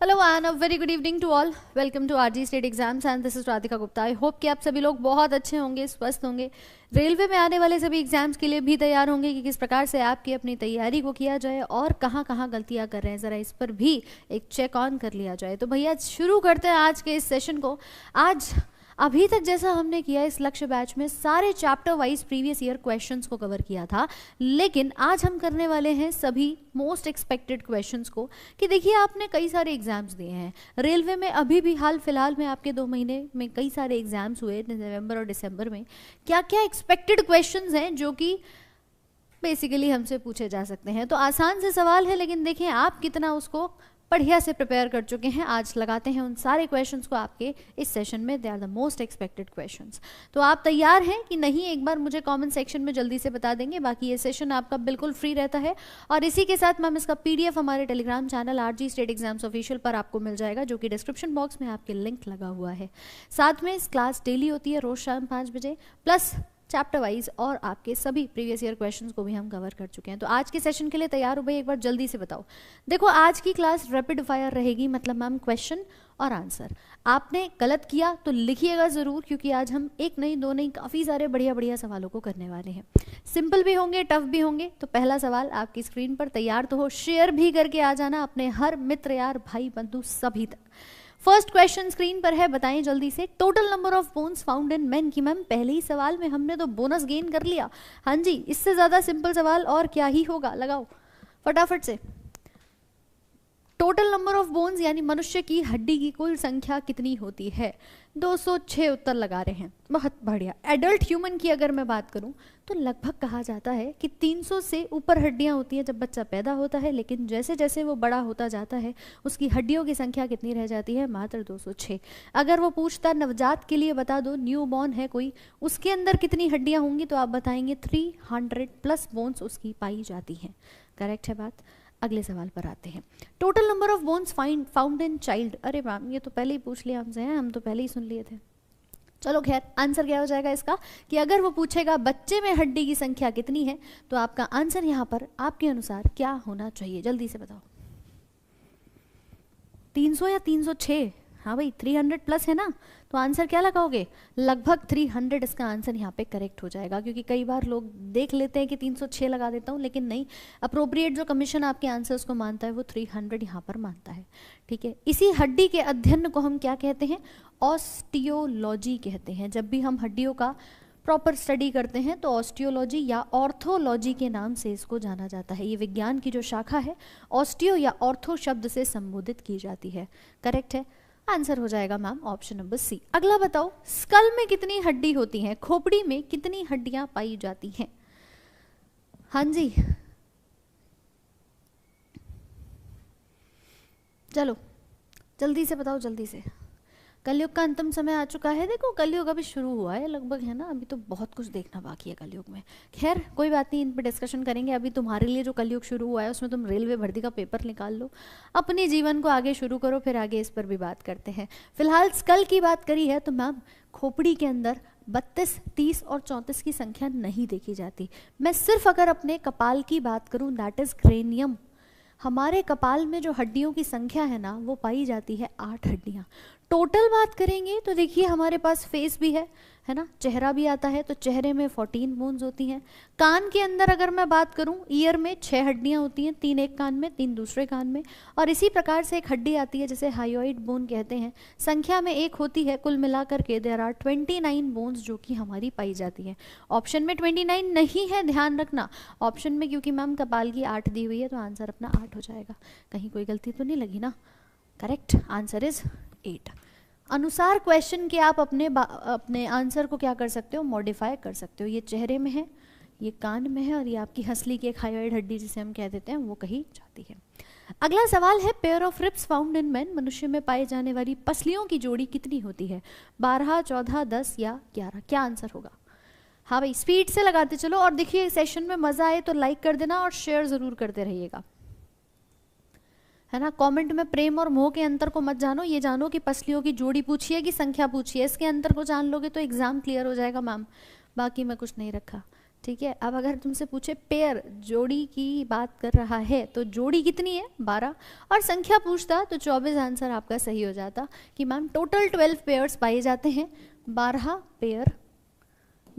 Hello and a very good evening to all. Welcome to RG state exams and this is Radhika Gupta. I hope कि आप सभी लोग बहुत अच्छे होंगे, स्वस्थ होंगे, रेलवे में आने वाले सभी एग्जाम्स के लिए भी तैयार होंगे कि किस प्रकार से आपकी अपनी तैयारी को किया जाए और कहाँ कहाँ गलतियाँ कर रहे हैं, ज़रा इस पर भी एक चेक ऑन कर लिया जाए। तो भैया शुरू करते हैं आज के इस सेशन को। आज अभी तक जैसा हमने किया इस लक्ष्य बैच में सारे chapter wise previous year questions को कवर किया था, लेकिन आज हम करने वाले हैं सभी मोस्ट एक्सपेक्टेड क्वेश्चंस को। कि देखिए आपने कई सारे एग्जाम्स दिए हैं रेलवे में, अभी भी हाल फिलहाल में आपके 2 महीने में कई सारे एग्जाम्स हुए नवंबर और दिसंबर में। क्या क्या एक्सपेक्टेड क्वेश्चंस हैं जो कि बेसिकली हमसे पूछे जा सकते हैं। तो आसान से सवाल है, लेकिन देखें आप कितना उसको बढ़िया से प्रिपेयर कर चुके हैं। आज लगाते हैं उन सारे क्वेश्चंस को आपके इस सेशन में। They are the most expected questions. तो आप तैयार हैं कि नहीं, एक बार मुझे कमेंट सेक्शन में जल्दी से बता देंगे। बाकी ये सेशन आपका बिल्कुल फ्री रहता है और इसी के साथ मैम इसका पीडीएफ हमारे Telegram channel RG state exams official पर आपको मिल जाएगा, जो कि डिस्क्रिप्शन बॉक्स में आपके लिंक लगा हुआ है। साथ में इस क्लास डेली होती है रोज शाम 5 बजे, प्लस चैप्टर वाइज और आपके सभी प्रीवियस ईयर क्वेश्चंस को भी हम कवर कर चुके हैं। तो आज के सेशन के लिए तैयार हो भाई? एक बार जल्दी से बताओ। देखो आज की क्लास रैपिड फायर रहेगी, मतलब मैम क्वेश्चन और आंसर। आपने गलत किया तो लिखिएगा ज़रूर, क्योंकि आज हम एक नहीं दो नहीं काफ़ी सारे बढ़िया बढ़िया सवालों को करने वाले हैं। सिंपल भी होंगे, टफ भी होंगे। तो पहला सवाल आपकी स्क्रीन पर तैयार तो हो, शेयर भी करके आ जाना अपने हर मित्र यार भाई बंधु सभी तक। फर्स्ट क्वेश्चन स्क्रीन पर है, बताएं जल्दी से। Total number of bones found in main. की मैम पहले ही सवाल में हमने तो बोनस गेन कर लिया। हाँ जी, इससे ज्यादा सिंपल सवाल और क्या ही होगा, लगाओ फटाफट से। टोटल नंबर ऑफ बोन्स यानी मनुष्य की हड्डी की कुल संख्या कितनी होती है? 206 उत्तर लगा रहे हैं, बहुत बढ़िया। एडल्ट ह्यूमन की अगर मैं बात करूं तो लगभग कहा जाता है कि 300 से ऊपर हड्डियां होती हैं जब बच्चा पैदा होता है, लेकिन जैसे जैसे वो बड़ा होता जाता है उसकी हड्डियों की संख्या कितनी रह जाती है? मात्र 206। अगर वो पूछता नवजात के लिए बता दो, न्यू बॉर्न है कोई, उसके अंदर कितनी हड्डियां होंगी, तो आप बताएंगे 300+ बोन्स उसकी पाई जाती हैं। करेक्ट है बात। अगले सवाल पर आते हैं। Total number of bones found in child. अरे मैम ये तो पहले ही पूछ लिया हमसे, हैं हम तो पहले ही सुन लिए थे। चलो खैर, आंसर क्या हो जाएगा इसका कि अगर वो पूछेगा बच्चे में हड्डी की संख्या कितनी है, तो आपका आंसर यहाँ पर आपके अनुसार क्या होना चाहिए? जल्दी से बताओ। 300 या 306? हाँ भाई 300+ है ना, तो आंसर क्या लगाओगे? लगभग 300 इसका आंसर यहाँ पे करेक्ट हो जाएगा। क्योंकि कई बार लोग देख लेते हैं कि 306 लगा देता हूँ, लेकिन नहीं, अप्रोप्रिएट जो कमीशन आपके आंसर्स को मानता है वो 300 यहाँ पर मानता है। ठीक है, इसी हड्डी के अध्ययन को हम क्या कहते हैं? ऑस्टियोलॉजी कहते हैं। जब भी हम हड्डियों का प्रॉपर स्टडी करते हैं तो ऑस्टियोलॉजी या ऑर्थोलॉजी के नाम से इसको जाना जाता है। ये विज्ञान की जो शाखा है ऑस्टियो या ऑर्थो शब्द से संबोधित की जाती है। करेक्ट है, आंसर हो जाएगा मैम ऑप्शन नंबर सी। अगला बताओ, स्कल में कितनी हड्डी होती हैं? खोपड़ी में कितनी हड्डियां पाई जाती हैं? हाँ जी चलो जल्दी से बताओ, जल्दी से। कलयुग का अंतिम समय आ चुका है। देखो कलयुग अभी शुरू हुआ है लगभग, है ना, अभी तो बहुत कुछ देखना बाकी है कलयुग में। खैर कोई बात नहीं, इन पर डिस्कशन करेंगे। अभी तुम्हारे लिए जो कलयुग शुरू हुआ है उसमें तुम रेलवे भर्ती का पेपर निकाल लो, अपने जीवन को आगे शुरू करो, फिर आगे इस पर भी बात करते हैं। फिलहाल स्कल की बात करी है तो मैम खोपड़ी के अंदर 32, 30 और 34 की संख्या नहीं देखी जाती। मैं सिर्फ अगर अपने कपाल की बात करूं, दैट इज क्रेनियम, हमारे कपाल में जो हड्डियों की संख्या है ना वो पाई जाती है 8 हड्डियां। टोटल बात करेंगे तो देखिए हमारे पास फेस भी है ना, चेहरा भी आता है, तो चेहरे में 14 बोन्स होती हैं। कान के अंदर अगर मैं बात करूं, ईयर में 6 हड्डियां होती हैं, 3 एक कान में 3 दूसरे कान में, और इसी प्रकार से एक हड्डी आती है जिसे हायोइड बोन कहते हैं, संख्या में 1 होती है। कुल मिलाकर के देयर आर 29 बोन्स जो कि हमारी पाई जाती है। ऑप्शन में 29 नहीं है, ध्यान रखना ऑप्शन में, क्योंकि मैम कपाल की 8 दी हुई है, तो आंसर अपना 8 हो जाएगा। कहीं कोई गलती तो नहीं लगी ना? Correct answer is 8। अनुसार क्वेश्चन के आप अपने आंसर को क्या कर सकते हो? मॉडिफाई कर सकते हो। ये चेहरे में है, ये कान में है, और ये आपकी हंसली की एक हाइयोइड हड्डी जिसे हम कह देते हैं वो कही जाती है। अगला सवाल है, pair of ribs found in man. मनुष्य में पाई जाने वाली पसलियों की जोड़ी कितनी होती है? 12, 14, 10 या 11? क्या आंसर होगा? हाँ भाई स्पीड से लगाते चलो, और देखिए सेशन में मजा आए तो लाइक कर देना और शेयर जरूर करते रहिएगा, है ना। कमेंट में प्रेम और मोह के अंतर को मत जानो, ये जानो कि पसलियों की जोड़ी पूछिए कि संख्या पूछिए, इसके अंतर को जान लोगे तो एग्जाम क्लियर हो जाएगा मैम। बाकी मैं कुछ नहीं रखा। ठीक है। अब अगर तुमसे पूछे पेयर, जोड़ी की बात कर रहा है, तो जोड़ी कितनी है? 12। और संख्या पूछता तो 24 आंसर आपका सही हो जाता कि मैम टोटल 12 पेयर्स पाए जाते हैं, 12 पेयर,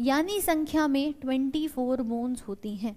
यानी संख्या में 24 बोन्स होती हैं।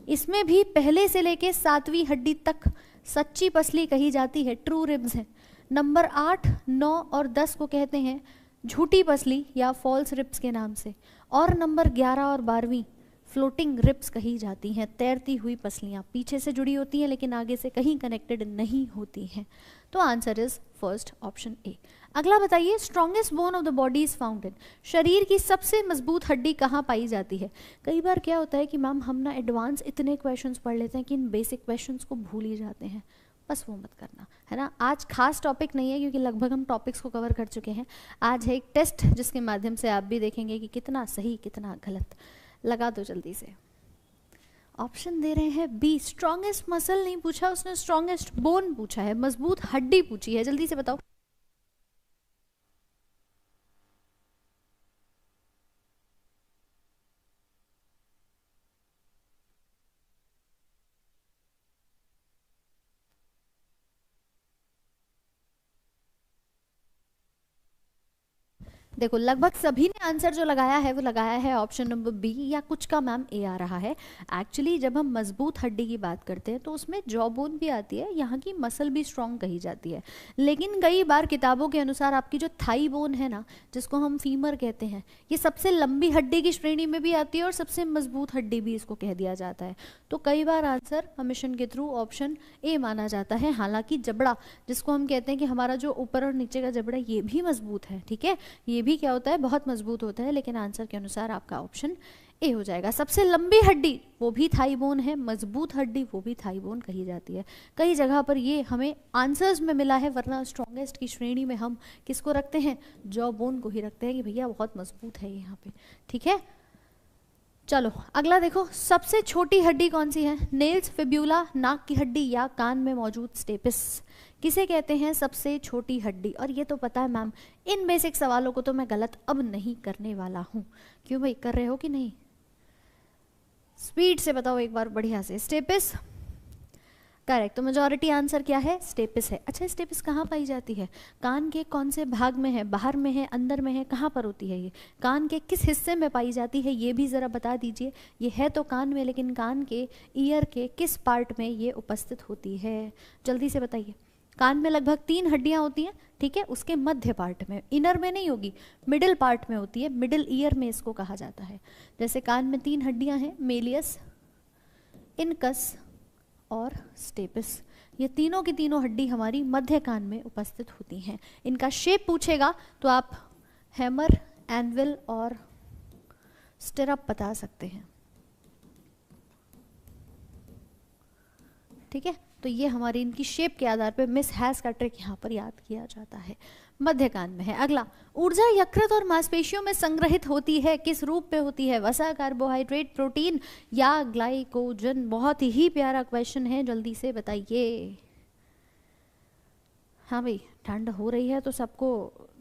इसमें भी पहले से लेके 7वीं हड्डी तक सच्ची पसली कही जाती है, ट्रू रिब्स है। नंबर 8, 9 और 10 को कहते हैं झूठी पसली या फॉल्स रिब्स के नाम से, और नंबर 11 और 12वीं फ्लोटिंग रिब्स कही जाती हैं, तैरती हुई पसलियां, पीछे से जुड़ी होती हैं लेकिन आगे से कहीं कनेक्टेड नहीं होती हैं। तो answer is first option A. अगला बताइए, strongest bone of the body is found इन, शरीर की सबसे मजबूत हड्डी कहाँ पाई जाती है? कई बार क्या होता है कि मैम हम ना एडवांस इतने क्वेश्चंस पढ़ लेते हैं कि इन बेसिक क्वेश्चंस को भूल ही जाते हैं, बस वो मत करना, है ना। आज खास टॉपिक नहीं है क्योंकि लगभग हम टॉपिक्स को कवर कर चुके हैं। आज है एक टेस्ट जिसके माध्यम से आप भी देखेंगे कि कितना सही कितना गलत। लगा दो जल्दी से। ऑप्शन दे रहे हैं बी, स्ट्रॉन्गेस्ट मसल नहीं पूछा उसने, स्ट्रॉन्गेस्ट बोन पूछा है, मजबूत हड्डी पूछी है। जल्दी से बताओ। देखो लगभग सभी ने आंसर जो लगाया है वो लगाया है ऑप्शन नंबर बी, या कुछ का मैम ए आ रहा है। एक्चुअली जब हम मजबूत हड्डी की बात करते हैं तो उसमें जॉ बोन भी आती है, यहाँ की मसल भी स्ट्रांग कही जाती है। लेकिन कई बार किताबों के अनुसार आपकी जो थाई बोन है ना, जिसको हम फीमर कहते हैं, ये सबसे लंबी हड्डी की श्रेणी में भी आती है और सबसे मजबूत हड्डी भी इसको कह दिया जाता है। तो कई बार आंसर हमेशन के थ्रू ऑप्शन ए माना जाता है। हालांकि जबड़ा, जिसको हम कहते हैं कि हमारा जो ऊपर और नीचे का जबड़ा, ये भी मजबूत है, ठीक है, ये भी क्या होता है, बहुत मजबूत होता है। लेकिन आंसर के अनुसार आपका ऑप्शन ए हो जाएगा। सबसे लंबी हड्डी वो भी थाई बोन है, मजबूत हड्डी वो भी थाई बोन कही जाती है। कई जगह पर ये हमें आंसर्स में मिला है, वरना स्ट्रॉन्गेस्ट की श्रेणी में हम किसको रखते हैं? जॉ बोन को ही रखते हैं कि भैया बहुत मजबूत है यहाँ पे, ठीक है। चलो अगला देखो, सबसे छोटी हड्डी कौन सी है? नेल्स, फिब्यूला, नाक की हड्डी या कान में मौजूद स्टेपिस, किसे कहते हैं सबसे छोटी हड्डी? और ये तो पता है मैम, इन बेसिक सवालों को तो मैं गलत अब नहीं करने वाला हूं। क्यों भाई, कर रहे हो कि नहीं? स्पीड से बताओ एक बार बढ़िया से। स्टेपिस करेक्ट। तो मेजॉरिटी आंसर क्या है? स्टेपिस है। अच्छा, स्टेपिस कहाँ पाई जाती है? कान के कौन से भाग में है? बाहर में है, अंदर में है, कहाँ पर होती है ये? कान के किस हिस्से में पाई जाती है ये भी ज़रा बता दीजिए। ये है तो कान में, लेकिन कान के ईयर के किस पार्ट में ये उपस्थित होती है? जल्दी से बताइए। कान में लगभग 3 हड्डियाँ होती हैं, ठीक है, उसके मध्य पार्ट में, इनर में नहीं होगी, मिडिल पार्ट में होती है, मिडिल ईयर में इसको कहा जाता है। जैसे कान में 3 हड्डियाँ हैं, मेलियस, इनकस और स्टेपिस, ये तीनों की तीनों हड्डी हमारी मध्य कान में उपस्थित होती हैं। इनका शेप पूछेगा तो आप हैमर, एनविल और स्टिरअप बता सकते हैं, ठीक है। तो ये हमारी इनकी शेप के आधार पर मिस हैस का ट्रिक यहाँ पर याद किया जाता है, मध्य कान में है। अगला, ऊर्जा यकृत और मांसपेशियों में संग्रहित होती है, किस रूप में होती है? वसा, कार्बोहाइड्रेट, प्रोटीन या ग्लाइकोजन? बहुत ही प्यारा क्वेश्चन है, जल्दी से बताइए। हाँ भाई, ठंड हो रही है तो सबको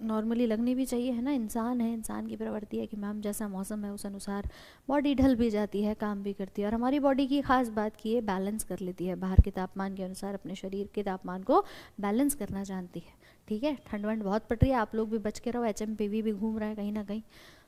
नॉर्मली लगनी भी चाहिए, है ना। इंसान है, इंसान की प्रवृत्ति है कि मैम जैसा मौसम है उस अनुसार बॉडी ढल भी जाती है, काम भी करती है। और हमारी बॉडी की खास बात की है, बैलेंस कर लेती है, बाहर के तापमान के अनुसार अपने शरीर के तापमान को बैलेंस करना जानती है, ठीक है। ठंड वंड बहुत पड़ रही है, आप लोग भी बच के रहो। HMPV भी घूम रहा है कहीं ना कहीं।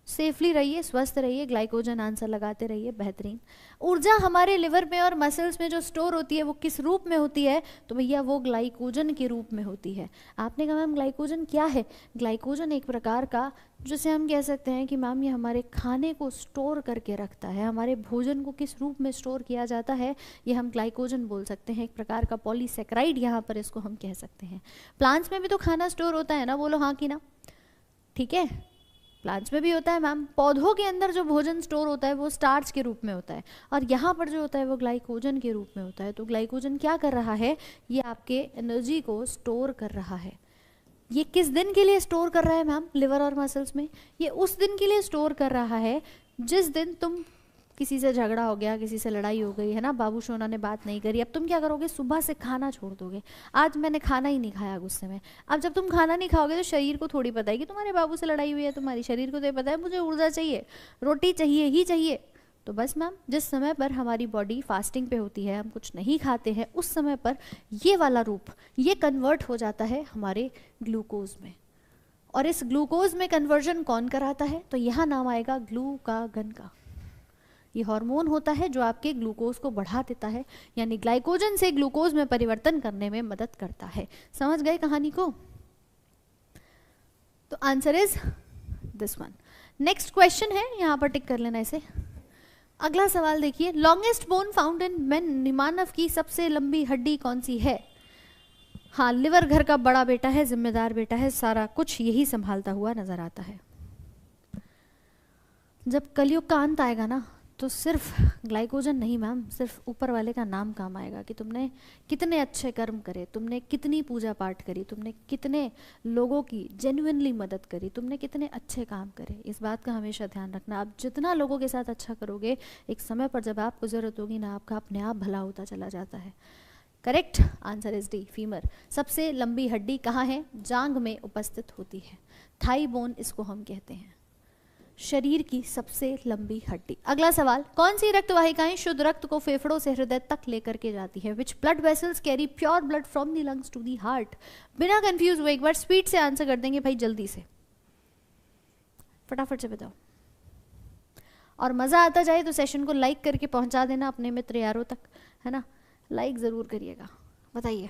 सेफली रहिए, स्वस्थ रहिए, ग्लाइकोजन आंसर लगाते रहिए, बेहतरीन। ऊर्जा हमारे लिवर में और मसल्स में जो स्टोर होती है वो किस रूप में होती है? तो भैया वो ग्लाइकोजन के रूप में होती है। आपने कहा मैम ग्लाइकोजन क्या है? ग्लाइकोजन एक प्रकार का, जैसे हम कह सकते हैं कि मैम ये हमारे खाने को स्टोर करके रखता है। हमारे भोजन को किस रूप में स्टोर किया जाता है, ये हम ग्लाइकोजन बोल सकते हैं। एक प्रकार का पॉलीसेक्राइड यहाँ पर इसको हम कह सकते हैं। प्लांट्स में भी तो खाना स्टोर होता है ना, बोलो हाँ कि ना? ठीक है, प्लांट्स में भी होता है मैम। पौधों के अंदर जो भोजन स्टोर होता है वो स्टार्च के रूप में होता है, और यहाँ पर जो होता है वो ग्लाइकोजन के रूप में होता है। तो ग्लाइकोजन क्या कर रहा है? ये आपके एनर्जी को स्टोर कर रहा है। ये किस दिन के लिए स्टोर कर रहा है मैम? लिवर और मसल्स में ये उस दिन के लिए स्टोर कर रहा है जिस दिन तुम, किसी से झगड़ा हो गया, किसी से लड़ाई हो गई, है ना, बाबू सोना ने बात नहीं करी, अब तुम क्या करोगे? सुबह से खाना छोड़ दोगे। आज मैंने खाना ही नहीं खाया गुस्से में। अब जब तुम खाना नहीं खाओगे तो शरीर को थोड़ी पता है कि तुम्हारे बाबू से लड़ाई हुई है, तुम्हारी शरीर को तो ये पता है मुझे ऊर्जा चाहिए, रोटी चाहिए ही चाहिए, तो बस मैम जिस समय पर हमारी बॉडी फास्टिंग पे होती है, हम कुछ नहीं खाते हैं, उस समय पर ये वाला रूप ये कन्वर्ट हो जाता है हमारे ग्लूकोज में। और इस ग्लूकोज में कन्वर्जन कौन कराता है? तो यहाँ नाम आएगा ग्लूकागन का। ये हार्मोन होता है जो आपके ग्लूकोज को बढ़ा देता है, यानी ग्लाइकोजन से ग्लूकोज में परिवर्तन करने में मदद करता है। समझ गए कहानी को? तो answer is this one. Next question है, यहाँ पर टिक कर लेना इसे। अगला सवाल देखिए, longest bone found in man, मानव की सबसे लंबी हड्डी कौन सी है? हाँ, लिवर घर का बड़ा बेटा है, जिम्मेदार बेटा है, सारा कुछ यही संभालता हुआ नजर आता है। जब कलयुग का अंत आएगा ना, तो सिर्फ ग्लाइकोजन नहीं मैम, सिर्फ ऊपर वाले का नाम काम आएगा कि तुमने कितने अच्छे कर्म करे, तुमने कितनी पूजा पाठ करी, तुमने कितने लोगों की जेन्युइनली मदद करी, तुमने कितने अच्छे काम करे। इस बात का हमेशा ध्यान रखना। आप जितना लोगों के साथ अच्छा करोगे, एक समय पर जब आपको ज़रूरत होगी ना, आपका अपने आप भला होता चला जाता है। Correct answer is D, femur. सबसे लंबी हड्डी कहाँ है? जांघ में उपस्थित होती है, थाई बोन इसको हम कहते हैं, शरीर की सबसे लंबी हड्डी। अगला सवाल, कौन सी रक्त वाहिकाएं शुद्ध रक्त को फेफड़ों से हृदय तक लेकर के जाती है? Which blood vessels carry pure blood from the lungs to the heart? बिना कंफ्यूज हुए एक बार स्पीड से आंसर कर देंगे भाई, जल्दी से, फटाफट से बताओ। और मजा आता जाए तो सेशन को लाइक करके पहुंचा देना अपने मित्र यारों तक, है ना? लाइक जरूर करिएगा। बताइए।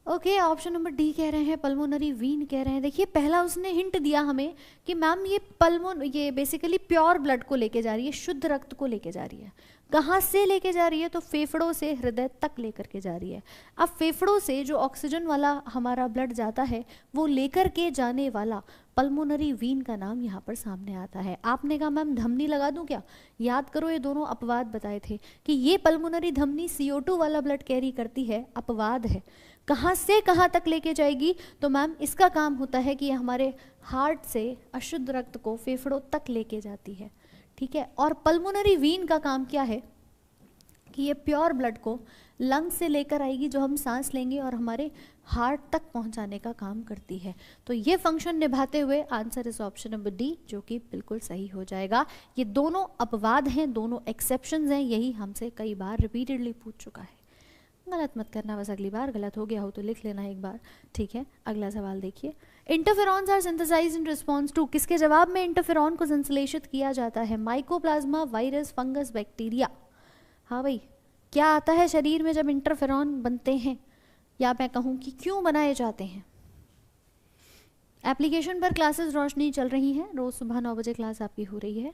ओके, ऑप्शन नंबर डी कह रहे हैं, पल्मोनरी वीन कह रहे हैं। देखिए पहला उसने हिंट दिया हमें कि मैम ये बेसिकली प्योर ब्लड को लेके जा रही है, शुद्ध रक्त को लेके जा रही है। कहाँ से लेके जा रही है? तो फेफड़ों से हृदय तक लेकर के जा रही है। अब फेफड़ों से जो ऑक्सीजन वाला हमारा ब्लड जाता है, वो लेकर के जाने वाला पल्मोनरी वीन का नाम यहाँ पर सामने आता है। आपने कहा मैम धमनी लगा दूं क्या? याद करो, ये दोनों अपवाद बताए थे कि ये पल्मोनरी धमनी CO2 वाला ब्लड कैरी करती है, अपवाद है। कहाँ से कहाँ तक लेके जाएगी? तो मैम इसका काम होता है कि हमारे हार्ट से अशुद्ध रक्त को फेफड़ों तक लेके जाती है, ठीक है। और पल्मोनरी वीन का काम क्या है कि ये प्योर ब्लड को लंग से लेकर आएगी, जो हम सांस लेंगे, और हमारे हार्ट तक पहुंचाने का काम करती है। तो ये फंक्शन निभाते हुए answer is option number D, जो कि बिल्कुल सही हो जाएगा। ये दोनों अपवाद हैं, दोनों एक्सेप्शंस हैं, यही हमसे कई बार रिपीटेडली पूछ चुका है। गलत मत करना, बस अगली बार गलत हो गया हो तो लिख लेना एक बार, ठीक है। अगला सवाल देखिए, interferons are synthesised in response to, किसके जवाब में इंटरफेरॉन को संश्लेषित किया जाता है? Mycoplasma, virus, fungus, bacteria. हाँ भाई, क्या आता है शरीर में जब इंटरफेरॉन बनते हैं, या मैं कहूँ कि क्यों बनाए जाते हैं? एप्लीकेशन पर क्लासेस रोशनी चल रही हैं, रोज सुबह 9 बजे क्लास आपकी हो रही है,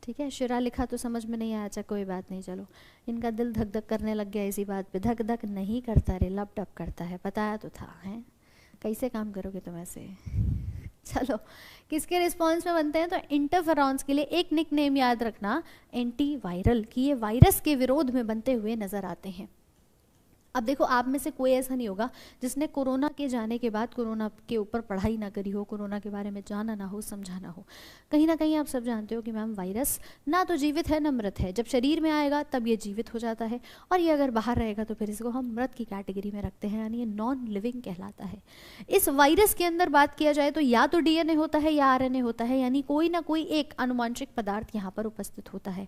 ठीक है। शिरा लिखा तो समझ में नहीं आया, अच्छा कोई बात नहीं, चलो। इनका दिल धक धक करने लग गया इसी बात पे। धक धक नहीं करता रे, लप टप करता है, बताया तो था, है? कैसे काम करोगे तुम ऐसे? चलो, किसके रिस्पॉन्स में बनते हैं? तो इंटरफेरॉन्स के लिए एक निक नेम याद रखना, एंटीवायरल, कि ये वायरस के विरोध में बनते हुए नजर आते हैं। अब देखो, आप में से कोई ऐसा नहीं होगा जिसने कोरोना के जाने के बाद कोरोना के ऊपर पढ़ाई ना करी हो, कोरोना के बारे में जाना ना हो, समझा ना हो। कहीं ना कहीं आप सब जानते हो कि मैम वायरस ना तो जीवित है ना मृत है। जब शरीर में आएगा तब ये जीवित हो जाता है, और ये अगर बाहर रहेगा तो फिर इसको हम मृत की कैटेगरी में रखते हैं, यानी ये नॉन लिविंग कहलाता है। इस वायरस के अंदर बात किया जाए तो या तो DNA होता है या RNA होता है, यानी कोई ना कोई एक आनुवांशिक पदार्थ यहाँ पर उपस्थित होता है।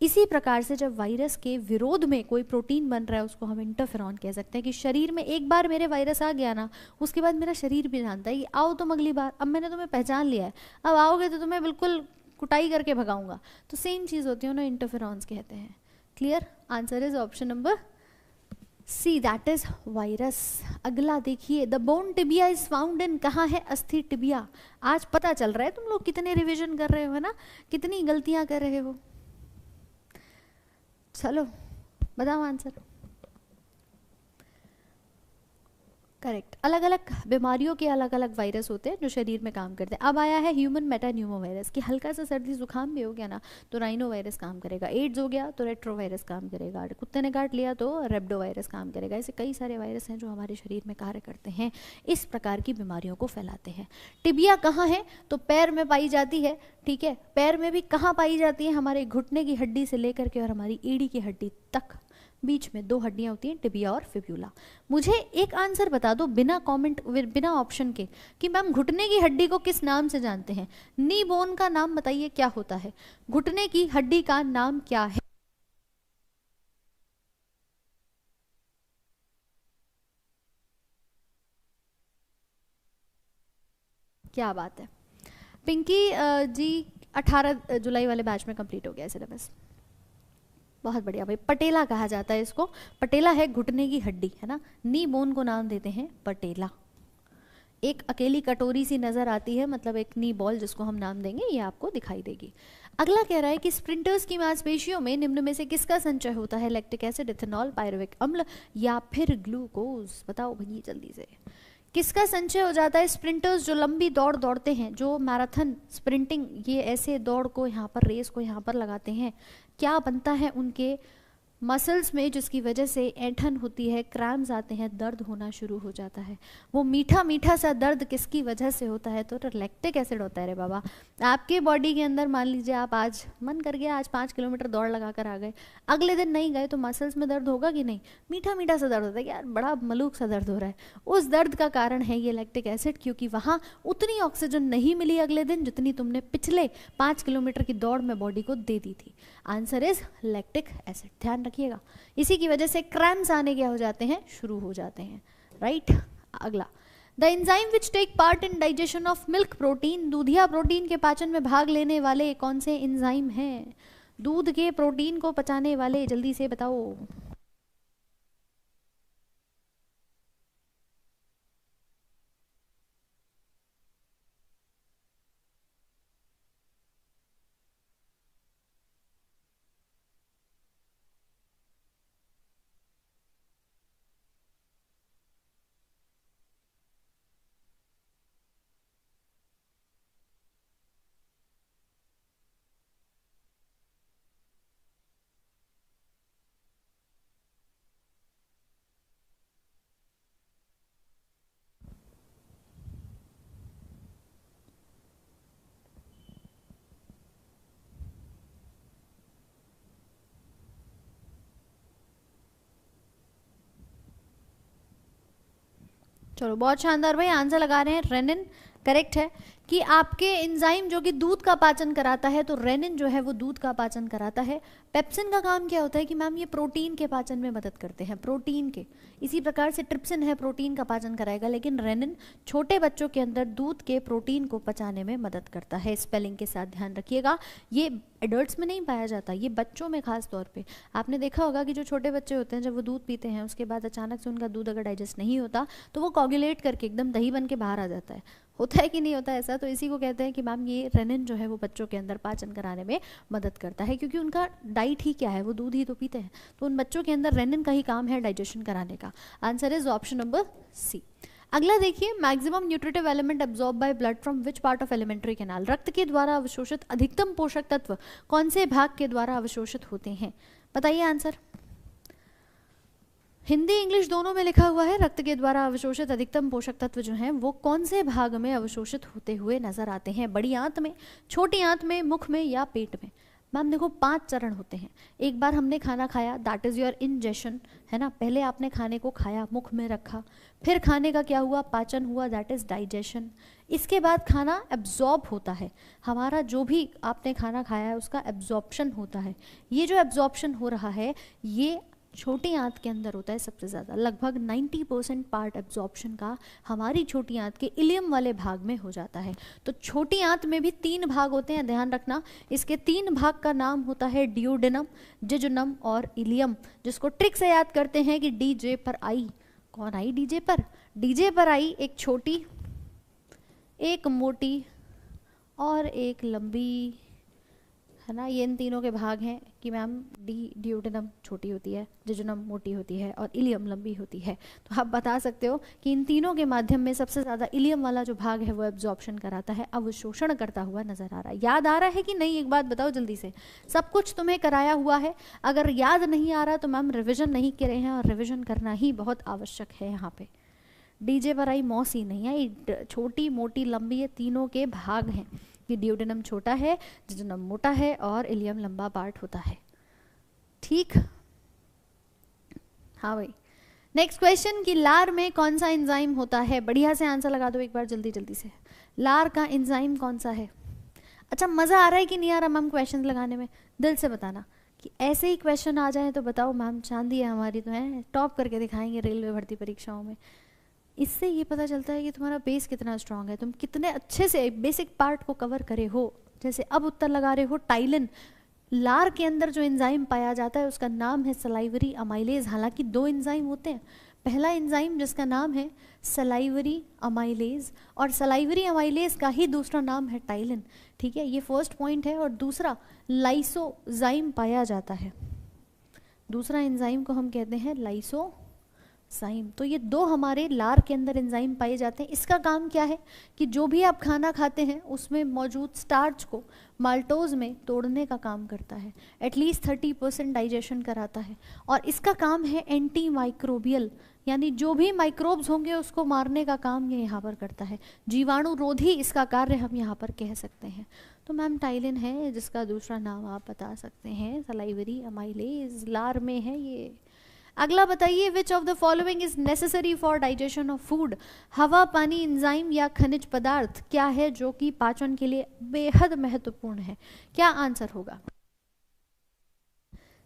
इसी प्रकार से जब वायरस के विरोध में कोई प्रोटीन बन रहा है, उसको हम इंटरफेरॉन कह सकते हैं। कि शरीर में एक बार मेरे वायरस आ गया ना, उसके बाद मेरा शरीर भी जानता है कि आओ तुम अगली बार, अब मैंने तुम्हें पहचान लिया है, अब आओगे तो तुम्हें बिल्कुल कुटाई करके भगाऊंगा। तो सेम चीज़ होती है ना, इंटरफेरॉन्स कहते हैं। Clear? Answer is option number C, that is virus. अगला देखिए, the bone tibia is found in, कहाँ है अस्थि टिबिया? आज पता चल रहा है तुम लोग कितने रिविजन कर रहे हो, है ना, कितनी गलतियां कर रहे हो। चलो बताओ आंसर। करेक्ट। अलग अलग बीमारियों के अलग अलग वायरस होते हैं जो शरीर में काम करते हैं। अब आया है ह्यूमन मेटान्यूमो वायरस, कि हल्का सा सर्दी जुकाम भी हो गया ना तो राइनो वायरस काम करेगा, एड्स हो गया तो रेट्रो वायरस काम करेगा, कुत्ते ने काट लिया तो रेब्डो वायरस काम करेगा। ऐसे कई सारे वायरस हैं जो हमारे शरीर में कार्य करते हैं, इस प्रकार की बीमारियों को फैलाते हैं। टिबिया कहाँ है? तो पैर में पाई जाती है, ठीक है। पैर में भी कहाँ पाई जाती है? हमारे घुटने की हड्डी से लेकर के और हमारी एड़ी की हड्डी तक बीच में दो हड्डियां होती हैं, टिबिया और फिब्यूला। मुझे एक आंसर बता दो बिना कमेंट, बिना ऑप्शन के, कि मैम घुटने की हड्डी को किस नाम से जानते हैं? नी बोन का नाम बताइए क्या होता है? घुटने की हड्डी का नाम क्या है? क्या बात है पिंकी जी, 18 जुलाई वाले बैच में कंप्लीट हो गया सिलेबस। बहुत बढ़िया भाई। पटेला कहा जाता है इसको। पटेला है घुटने की हड्डी, है ना। नी बोन को नाम देते हैं पटेला। एक अकेली कटोरी सी नजर आती है, मतलब एक नी बॉल, जिसको हम नाम देंगे, ये आपको दिखाई देगी। अगला कह रहा है कि स्प्रिंटर्स की मांसपेशियों में निम्न में से किसका संचय होता है? लैक्टिक एसिड, इथेनॉल, पायरुविक अम्ल या फिर ग्लूकोज? बताओ भैया जल्दी से, किसका संचय हो जाता है? स्प्रिंटर्स जो लंबी दौड़ दौड़ते हैं, जो मैराथन स्प्रिंटिंग, ये ऐसे दौड़ को यहाँ पर, रेस को यहाँ पर लगाते हैं, क्या बनता है उनके मसल्स में, जिसकी वजह से ऐंठन होती है, क्रैम्स आते हैं, दर्द होना शुरू हो जाता है। वो मीठा मीठा सा दर्द किसकी वजह से होता है? तो लैक्टिक एसिड होता है रे बाबा। आपके बॉडी के अंदर मान लीजिए आप आज मन कर गया, आज 5 किलोमीटर दौड़ लगा कर आ गए, अगले दिन नहीं गए तो मसल्स में दर्द होगा कि नहीं? मीठा मीठा सा दर्द होता है, यार बड़ा मलूक सा दर्द हो रहा है। उस दर्द का कारण है ये लैक्टिक एसिड, क्योंकि वहाँ उतनी ऑक्सीजन नहीं मिली अगले दिन जितनी तुमने पिछले 5 किलोमीटर की दौड़ में बॉडी को दे दी थी। आंसर इज लैक्टिक एसिड, ध्यान रखिएगा। इसी की वजह से क्रैम्स आने क्या हो जाते हैं? शुरू हो जाते हैं, राइट। अगला, the enzyme which take part in digestion of milk protein, दूधिया प्रोटीन के पाचन में भाग लेने वाले कौन से एंजाइम हैं? दूध के प्रोटीन को पचाने वाले, जल्दी से बताओ। चलो बहुत शानदार भाई, आंसर लगा रहे हैं रेनिन। करेक्ट है कि आपके एंजाइम जो कि दूध का पाचन कराता है, तो रेनिन जो है वो दूध का पाचन कराता है। पेप्सिन का काम क्या होता है कि मैम ये प्रोटीन के पाचन में मदद करते हैं, प्रोटीन के। इसी प्रकार से ट्रिप्सिन है, प्रोटीन का पाचन कराएगा, लेकिन रेनिन छोटे बच्चों के अंदर दूध के प्रोटीन को पचाने में मदद करता है। स्पेलिंग के साथ ध्यान रखिएगा, ये एडल्ट्स में नहीं पाया जाता, ये बच्चों में खास तौर पे। आपने देखा होगा कि जो छोटे बच्चे होते हैं, जब वो दूध पीते हैं, उसके बाद अचानक से उनका दूध अगर डाइजेस्ट नहीं होता तो वो कोगुलेट करके एकदम दही बन के बाहर आ जाता है। होता है कि नहीं होता ऐसा? तो इसी को कहते हैं कि मैम ये रेनिन जो है वो बच्चों के अंदर पाचन कराने में मदद करता है, क्योंकि उनका डाइट ही क्या है, वो दूध ही तो पीते हैं। तो उन बच्चों के अंदर रेनिन का ही काम है डाइजेशन कराने का। Answer is option number C. अगला देखिए, maximum nutritive element absorb by blood from which part of alimentary canal, रक्त के द्वारा अवशोषित अधिकतम पोषक तत्व कौन से भाग के द्वारा अवशोषित होते हैं? बताइए आंसर। हिंदी इंग्लिश दोनों में लिखा हुआ है, रक्त के द्वारा अवशोषित अधिकतम पोषक तत्व जो हैं वो कौन से भाग में अवशोषित होते हुए नजर आते हैं? बड़ी आंत में, छोटी आंत में, मुख में या पेट में? मैम देखो 5 चरण होते हैं। एक बार हमने खाना खाया, दैट इज योर इंजेशन, है ना। पहले आपने खाने को खाया, मुख में रखा, फिर खाने का क्या हुआ? पाचन हुआ, दैट इज डाइजेशन। इसके बाद खाना एब्जॉर्ब होता है, हमारा जो भी आपने खाना खाया है उसका एब्जॉर्प्शन होता है। ये जो एब्जॉर्प्शन हो रहा है ये छोटी आंत के अंदर होता है सबसे ज़्यादा, लगभग 90% पार्ट एब्जॉर्प्शन का हमारी छोटी आंत के इलियम वाले भाग में हो जाता है। तो छोटी आंत में भी 3 भाग होते हैं, ध्यान रखना। इसके 3 भाग का नाम होता है डियोडेनम, जिजुनम और इलियम, जिसको ट्रिक से याद करते हैं कि डीजे पर आई। कौन आई डीजे पर? डीजे पर आई एक छोटी, एक मोटी और एक लंबी, है ना। ये इन तीनों के भाग हैं कि मैम डियोडेनम छोटी होती है, जिजुनम मोटी होती है और इलियम लंबी होती है। तो आप बता सकते हो कि इन तीनों के माध्यम में सबसे ज़्यादा इलियम वाला जो भाग है वो एब्जॉर्प्शन कराता है, अवशोषण करता हुआ नजर आ रहा है। याद आ रहा है कि नहीं? एक बात बताओ जल्दी से। सब कुछ तुम्हें कराया हुआ है, अगर याद नहीं आ रहा तो मैम रिविजन नहीं करे हैं, और रिविजन करना ही बहुत आवश्यक है। यहाँ पे डीजे पर आई मौसी नहीं आई, छोटी मोटी लंबी, ये तीनों के भाग हैं कि डियोडेनम छोटा है, जिजुनम मोटा है और इलियम लंबा पार्ट होता है। ठीक, हाँ भाई। नेक्स्ट क्वेश्चन कि लार में कौन सा एंजाइम होता है, बढ़िया से आंसर लगा दो एक बार जल्दी जल्दी से। लार का एंजाइम कौन सा है? अच्छा मज़ा आ रहा है कि नहीं आ रहा मैम क्वेश्चन लगाने में? दिल से बताना कि ऐसे ही क्वेश्चन आ जाए तो बताओ मैम चांदी है हमारी, तो है टॉप करके दिखाएंगे रेलवे भर्ती परीक्षाओं में। इससे ये पता चलता है कि तुम्हारा बेस कितना स्ट्रांग है, तुम कितने अच्छे से बेसिक पार्ट को कवर करे हो। जैसे अब उत्तर लगा रहे हो टाइलिन। लार के अंदर जो एंजाइम पाया जाता है उसका नाम है सलाइवरी अमाइलेज। हालांकि 2 एंजाइम होते हैं, पहला एंजाइम जिसका नाम है सलाइवरी अमाइलेज और सलाइवरी अमाइलेज का ही दूसरा नाम है टाइलिन। ठीक है, ये फर्स्ट पॉइंट है। और दूसरा लाइसोजाइम पाया जाता है, दूसरा एंजाइम को हम कहते हैं लाइसोजाइम। तो ये 2 हमारे लार के अंदर एंजाइम पाए जाते हैं। इसका काम क्या है कि जो भी आप खाना खाते हैं उसमें मौजूद स्टार्च को माल्टोज में तोड़ने का काम करता है, एटलीस्ट 30% डाइजेशन कराता है। और इसका काम है एंटी माइक्रोबियल, यानी जो भी माइक्रोब्स होंगे उसको मारने का काम ये यहाँ पर करता है। जीवाणुरोधी इसका कार्य हम यहाँ पर कह सकते हैं। तो मैम टाइलिन है, जिसका दूसरा नाम आप बता सकते हैं सलाइवरी अमाइलेज, लार में है ये। अगला बताइए, विच of the following is necessary for digestion of food? हवा, पानी, एंजाइम या खनिज पदार्थ क्या है जो कि पाचन के लिए बेहद महत्वपूर्ण है? क्या आंसर होगा?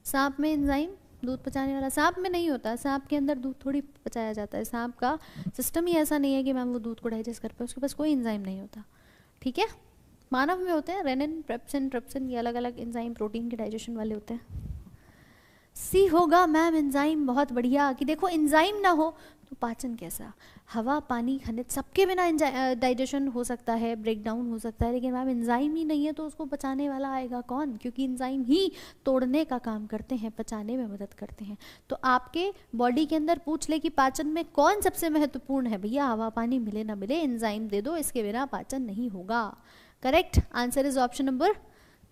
सांप में एंजाइम, दूध पचाने वाला। सांप में नहीं होता, सांप के अंदर दूध थोड़ी पचाया जाता है, सांप का सिस्टम ही ऐसा नहीं है कि मैम वो दूध को डाइजेस्ट कर पाए, उसके पास कोई एंजाइम नहीं होता। ठीक है, मानव में होते हैं रेनिन, पेप्सिन, ट्रिप्सिन, ये अलग अलग एंजाइम प्रोटीन के डाइजेशन वाले होते हैं। सी होगा मैम एंजाइम, बहुत बढ़िया। कि देखो एंजाइम ना हो तो पाचन कैसा? हवा, पानी, खनिज सबके बिना डाइजेशन हो सकता है, ब्रेक डाउन हो सकता है, लेकिन मैम एंजाइम ही नहीं है तो उसको पचाने वाला आएगा कौन? क्योंकि एंजाइम ही तोड़ने का काम करते हैं, पचाने में मदद करते हैं। तो आपके बॉडी के अंदर पूछ ले कि पाचन में कौन सबसे महत्वपूर्ण है, भैया हवा पानी मिले ना मिले एंजाइम दे दो, इसके बिना पाचन नहीं होगा। Correct answer is option number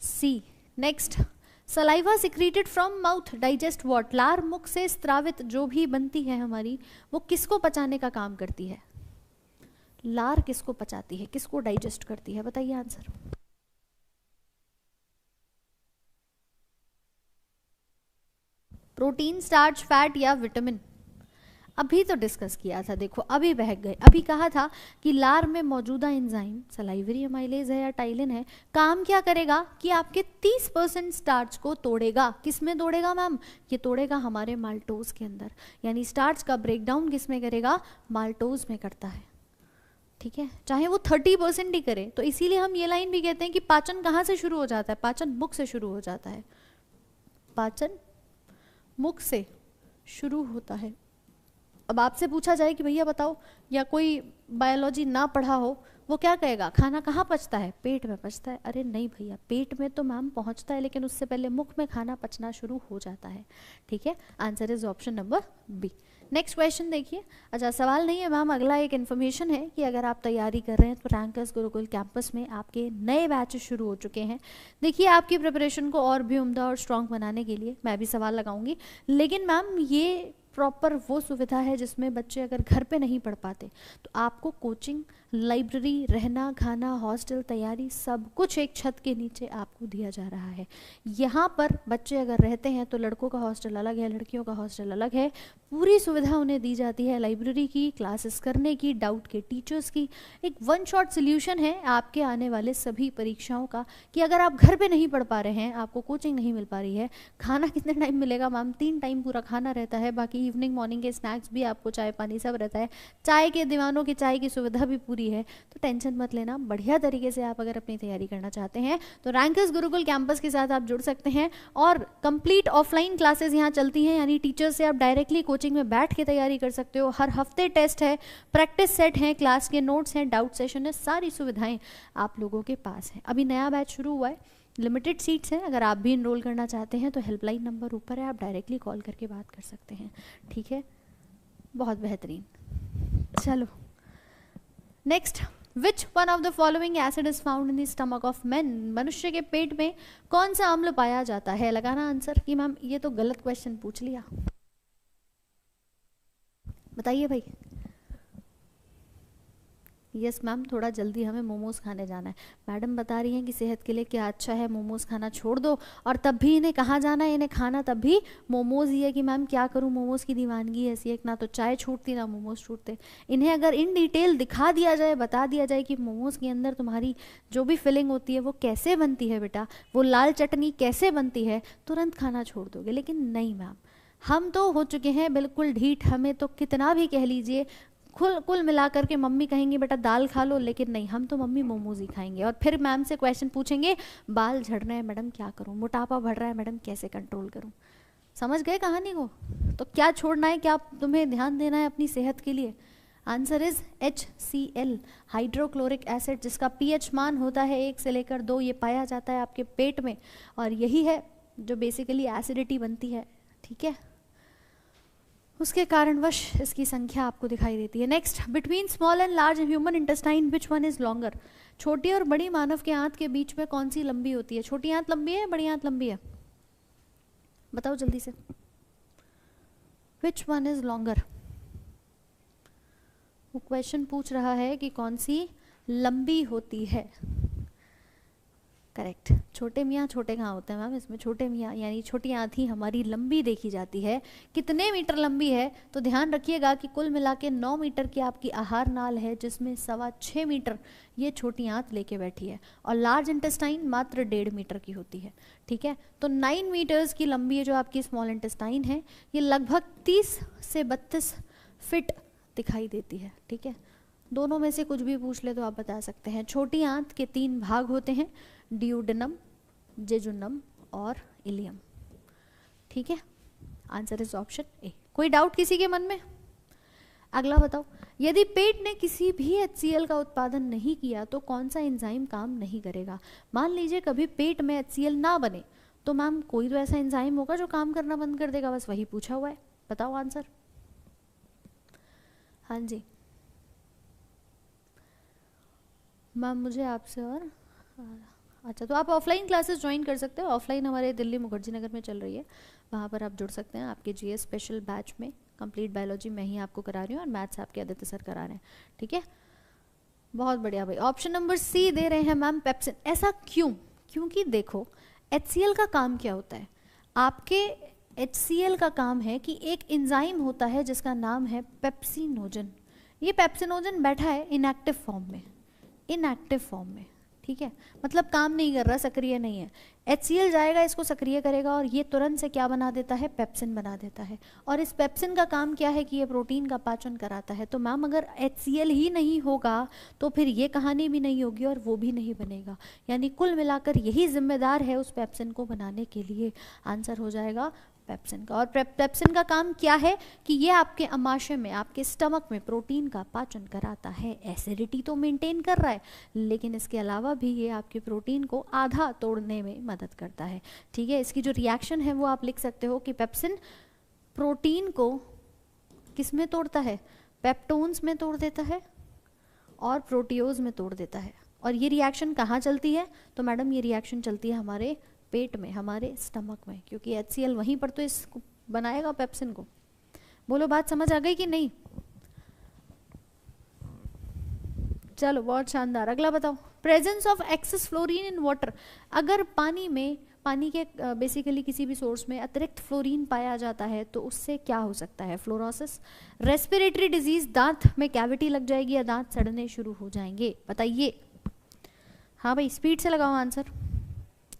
C. Next, saliva secreted from mouth digest what? लार मुख से स्त्रावित जो भी बनती है हमारी, वो किसको पचाने का काम करती है? लार किसको पचाती है, किसको डाइजेस्ट करती है? बताइए आंसर। प्रोटीन, स्टार्च, फैट या विटामिन? अभी तो डिस्कस किया था, देखो अभी बहक गए। अभी कहा था कि लार में मौजूदा एंजाइम सलाइवरी अमाइलेज है या टाइलिन है, काम क्या करेगा कि आपके 30% स्टार्च को तोड़ेगा। किस में तोड़ेगा मैम? ये तोड़ेगा हमारे माल्टोज के अंदर, यानी स्टार्च का ब्रेकडाउन किस में करेगा? माल्टोज में करता है। ठीक है, चाहे वो 30% ही करे। तो इसीलिए हम ये लाइन भी कहते हैं कि पाचन कहाँ से शुरू हो जाता है? पाचन मुख से शुरू हो जाता है, पाचन मुख से शुरू होता है। अब आपसे पूछा जाए कि भैया बताओ, या कोई बायोलॉजी ना पढ़ा हो वो क्या कहेगा? खाना कहाँ पचता है? पेट में पचता है। अरे नहीं भैया, पेट में तो मैम पहुँचता है, लेकिन उससे पहले मुख में खाना पचना शुरू हो जाता है। ठीक है, answer is option number B. Next question देखिए। अच्छा सवाल नहीं है मैम, अगला एक इन्फॉर्मेशन है कि अगर आप तैयारी कर रहे हैं तो रैंकर्स गुरुकुल कैंपस में आपके नए बैचेस शुरू हो चुके हैं। देखिए आपकी प्रिपरेशन को और भी उम्दा और स्ट्रॉन्ग बनाने के लिए मैं भी सवाल लगाऊंगी, लेकिन मैम ये प्रॉपर वो सुविधा है जिसमें बच्चे अगर घर पे नहीं पढ़ पाते तो आपको कोचिंग, लाइब्रेरी, रहना, खाना, हॉस्टल, तैयारी सब कुछ एक छत के नीचे आपको दिया जा रहा है। यहाँ पर बच्चे अगर रहते हैं तो लड़कों का हॉस्टल अलग है, लड़कियों का हॉस्टल अलग है, पूरी सुविधा उन्हें दी जाती है, लाइब्रेरी की, क्लासेस करने की, डाउट के टीचर्स की। एक वन शॉट सोल्यूशन है आपके आने वाले सभी परीक्षाओं का कि अगर आप घर पे नहीं पढ़ पा रहे हैं, आपको कोचिंग नहीं मिल पा रही है, खाना कितने टाइम मिलेगा मैम? 3 टाइम पूरा खाना रहता है, बाकी इवनिंग मॉर्निंग के स्नैक्स भी आपको, चाय पानी सब रहता है, चाय के दीवानों की चाय की सुविधा भी पूरी है। तो टेंशन मत लेना, बढ़िया तरीके से आप अगर अपनी तैयारी करना चाहते हैं तो रैंकर्स गुरुकुल कैंपस के साथ आप जुड़ सकते हैं। और कंप्लीट ऑफलाइन क्लासेस यहाँ चलती हैं, यानी टीचर से आप डायरेक्टली कोचिंग में बैठ के तैयारी कर सकते हो। हर हफ्ते टेस्ट है, प्रैक्टिस सेट है, क्लास के नोट्स हैं, डाउट सेशन है, सारी सुविधाएं आप लोगों के पास हैं। अभी नया बैच शुरू हुआ है, लिमिटेड सीट्स हैं, अगर आप भी इनरोल करना चाहते हैं तो हेल्पलाइन नंबर ऊपर है, आप डायरेक्टली कॉल करके बात कर सकते हैं। ठीक है, बहुत बेहतरीन। चलो next, which one of the following acid is found in the stomach of man? मनुष्य के पेट में कौन सा अम्ल पाया जाता है? लगाना आंसर कि मैम ये तो गलत क्वेश्चन पूछ लिया, बताइए भाई। यस मैम, थोड़ा जल्दी हमें मोमोज खाने जाना है। मैडम बता रही हैं कि सेहत के लिए क्या अच्छा है, मोमोज खाना छोड़ दो। और तब भी इन्हें कहाँ जाना है, इन्हें खाना तब भी मोमोज ही है कि मैम क्या करूँ, मोमोज की दीवानगी ऐसी है, ना तो चाय छूटती ना मोमोज छूटते। इन्हें अगर इन डिटेल दिखा दिया जाए, बता दिया जाए कि मोमोज के अंदर तुम्हारी जो भी फिलिंग होती है वो कैसे बनती है बेटा, वो लाल चटनी कैसे बनती है, तुरंत खाना छोड़ दोगे। लेकिन नहीं मैम, हम तो हो चुके हैं बिल्कुल ढीठ। हमें तो कितना भी कह लीजिए, कुल मिलाकर के मम्मी कहेंगी बेटा दाल खा लो, लेकिन नहीं, हम तो मम्मी मोमोज ही खाएंगे। और फिर मैम से क्वेश्चन पूछेंगे, बाल झड़ रहे हैं मैडम क्या करूं, मोटापा बढ़ रहा है मैडम कैसे कंट्रोल करूं। समझ गए कहानी को? तो क्या छोड़ना है, क्या तुम्हें ध्यान देना है अपनी सेहत के लिए? Answer is HCl, hydrochloric acid, जिसका pH मान होता है 1 से लेकर 2। ये पाया जाता है आपके पेट में, और यही है जो बेसिकली एसिडिटी बनती है। ठीक है, उसके कारणवश इसकी संख्या आपको दिखाई देती है। Next, between small and large human intestine which one is longer? छोटी और बड़ी मानव के आंत के बीच में कौन सी लंबी होती है? छोटी आंत लंबी है, बड़ी आंत लंबी है? बताओ जल्दी से, विच वन इज लॉन्गर? वो क्वेश्चन पूछ रहा है कि कौन सी लंबी होती है। करेक्ट, छोटे मियाँ छोटे कहाँ होते हैं मैम, इसमें छोटे मियाँ यानी छोटी आंत ही हमारी लंबी देखी जाती है। कितने मीटर लंबी है? तो ध्यान रखिएगा कि कुल मिला के 9 मीटर की आपकी आहार नाल है, जिसमें 6.25 मीटर ये छोटी आंत लेके बैठी है, और लार्ज इंटेस्टाइन मात्र 1.5 मीटर की होती है। ठीक है, तो 9 मीटर्स की लंबी है जो आपकी स्मॉल इंटेस्टाइन है, ये लगभग 30 से 32 फीट दिखाई देती है। ठीक है, दोनों में से कुछ भी पूछ ले तो आप बता सकते हैं। छोटी आंत के 3 भाग होते हैं, ड्यूडेनम, जेजुनम और इलियम। ठीक है, आंसर इज ऑप्शन ए। कोई डाउट किसी के मन में? अगला बताओ, यदि पेट ने किसी भी HCl का उत्पादन नहीं किया तो कौन सा एंजाइम काम नहीं करेगा? मान लीजिए कभी पेट में HCl ना बने, तो मैम कोई तो ऐसा एंजाइम होगा जो काम करना बंद कर देगा, बस वही पूछा हुआ है। बताओ आंसर। हाँ जी मैम, मुझे आपसे और अच्छा, तो आप ऑफलाइन क्लासेस ज्वाइन कर सकते हो। ऑफलाइन हमारे दिल्ली मुखर्जी नगर में चल रही है, वहाँ पर आप जुड़ सकते हैं। आपके GS स्पेशल बैच में कंप्लीट बायोलॉजी मैं ही आपको करा रही हूँ, और मैथ्स आपके आदित्य सर करा रहे हैं। ठीक है, बहुत बढ़िया भाई। ऑप्शन नंबर C दे रहे हैं मैम, पेप्सिन। ऐसा क्यों? क्योंकि देखो HCl का काम क्या होता है, आपके HCl का काम है कि एक एंजाइम होता है जिसका नाम है पेप्सिनोजन। ये पेप्सिनोजन बैठा है इनएक्टिव फॉर्म में, इनएक्टिव फॉर्म में। ठीक है, मतलब काम नहीं कर रहा, सक्रिय नहीं है। HCl जाएगा, इसको सक्रिय करेगा, और ये तुरंत से क्या बना देता है? पेप्सिन बना देता है। और इस पेप्सिन का काम क्या है कि ये प्रोटीन का पाचन कराता है। तो मैम अगर HCl ही नहीं होगा तो फिर ये कहानी भी नहीं होगी और वो भी नहीं बनेगा, यानी कुल मिलाकर यही जिम्मेदार है उस पेप्सिन को बनाने के लिए। आंसर हो जाएगा पेप्सिन का। और पेप्सिन का काम क्या है कि ये आपके अमाशय में, आपके स्टमक में प्रोटीन का पाचन कराता है। एसिडिटी तो मेंटेन कर रहा है, लेकिन इसके अलावा भी ये आपके प्रोटीन को आधा तोड़ने में मदद करता है। ठीक है, इसकी जो रिएक्शन है वो आप लिख सकते हो कि पेप्सिन प्रोटीन को किस में तोड़ता है? पेप्टोन्स में तोड़ देता है और प्रोटियोज में तोड़ देता है। और ये रिएक्शन कहाँ चलती है? तो मैडम ये रिएक्शन चलती है हमारे पेट में, हमारे स्टमक में, क्योंकि HCl वहीं पर तो इसको बनाएगा, पेप्सिन को। बोलो बात समझ आ गई कि नहीं? चलो बहुत शानदार। अगला बताओ, presence of excess fluorine in water. अगर पानी में, पानी के बेसिकली किसी भी सोर्स में अतिरिक्त फ्लोरीन पाया जाता है तो उससे क्या हो सकता है? फ्लोरोसिस, रेस्पिरेटरी डिजीज, दांत में कैविटी लग जाएगी या दांत सड़ने शुरू हो जाएंगे? बताइए। हाँ भाई, स्पीड से लगाओ आंसर।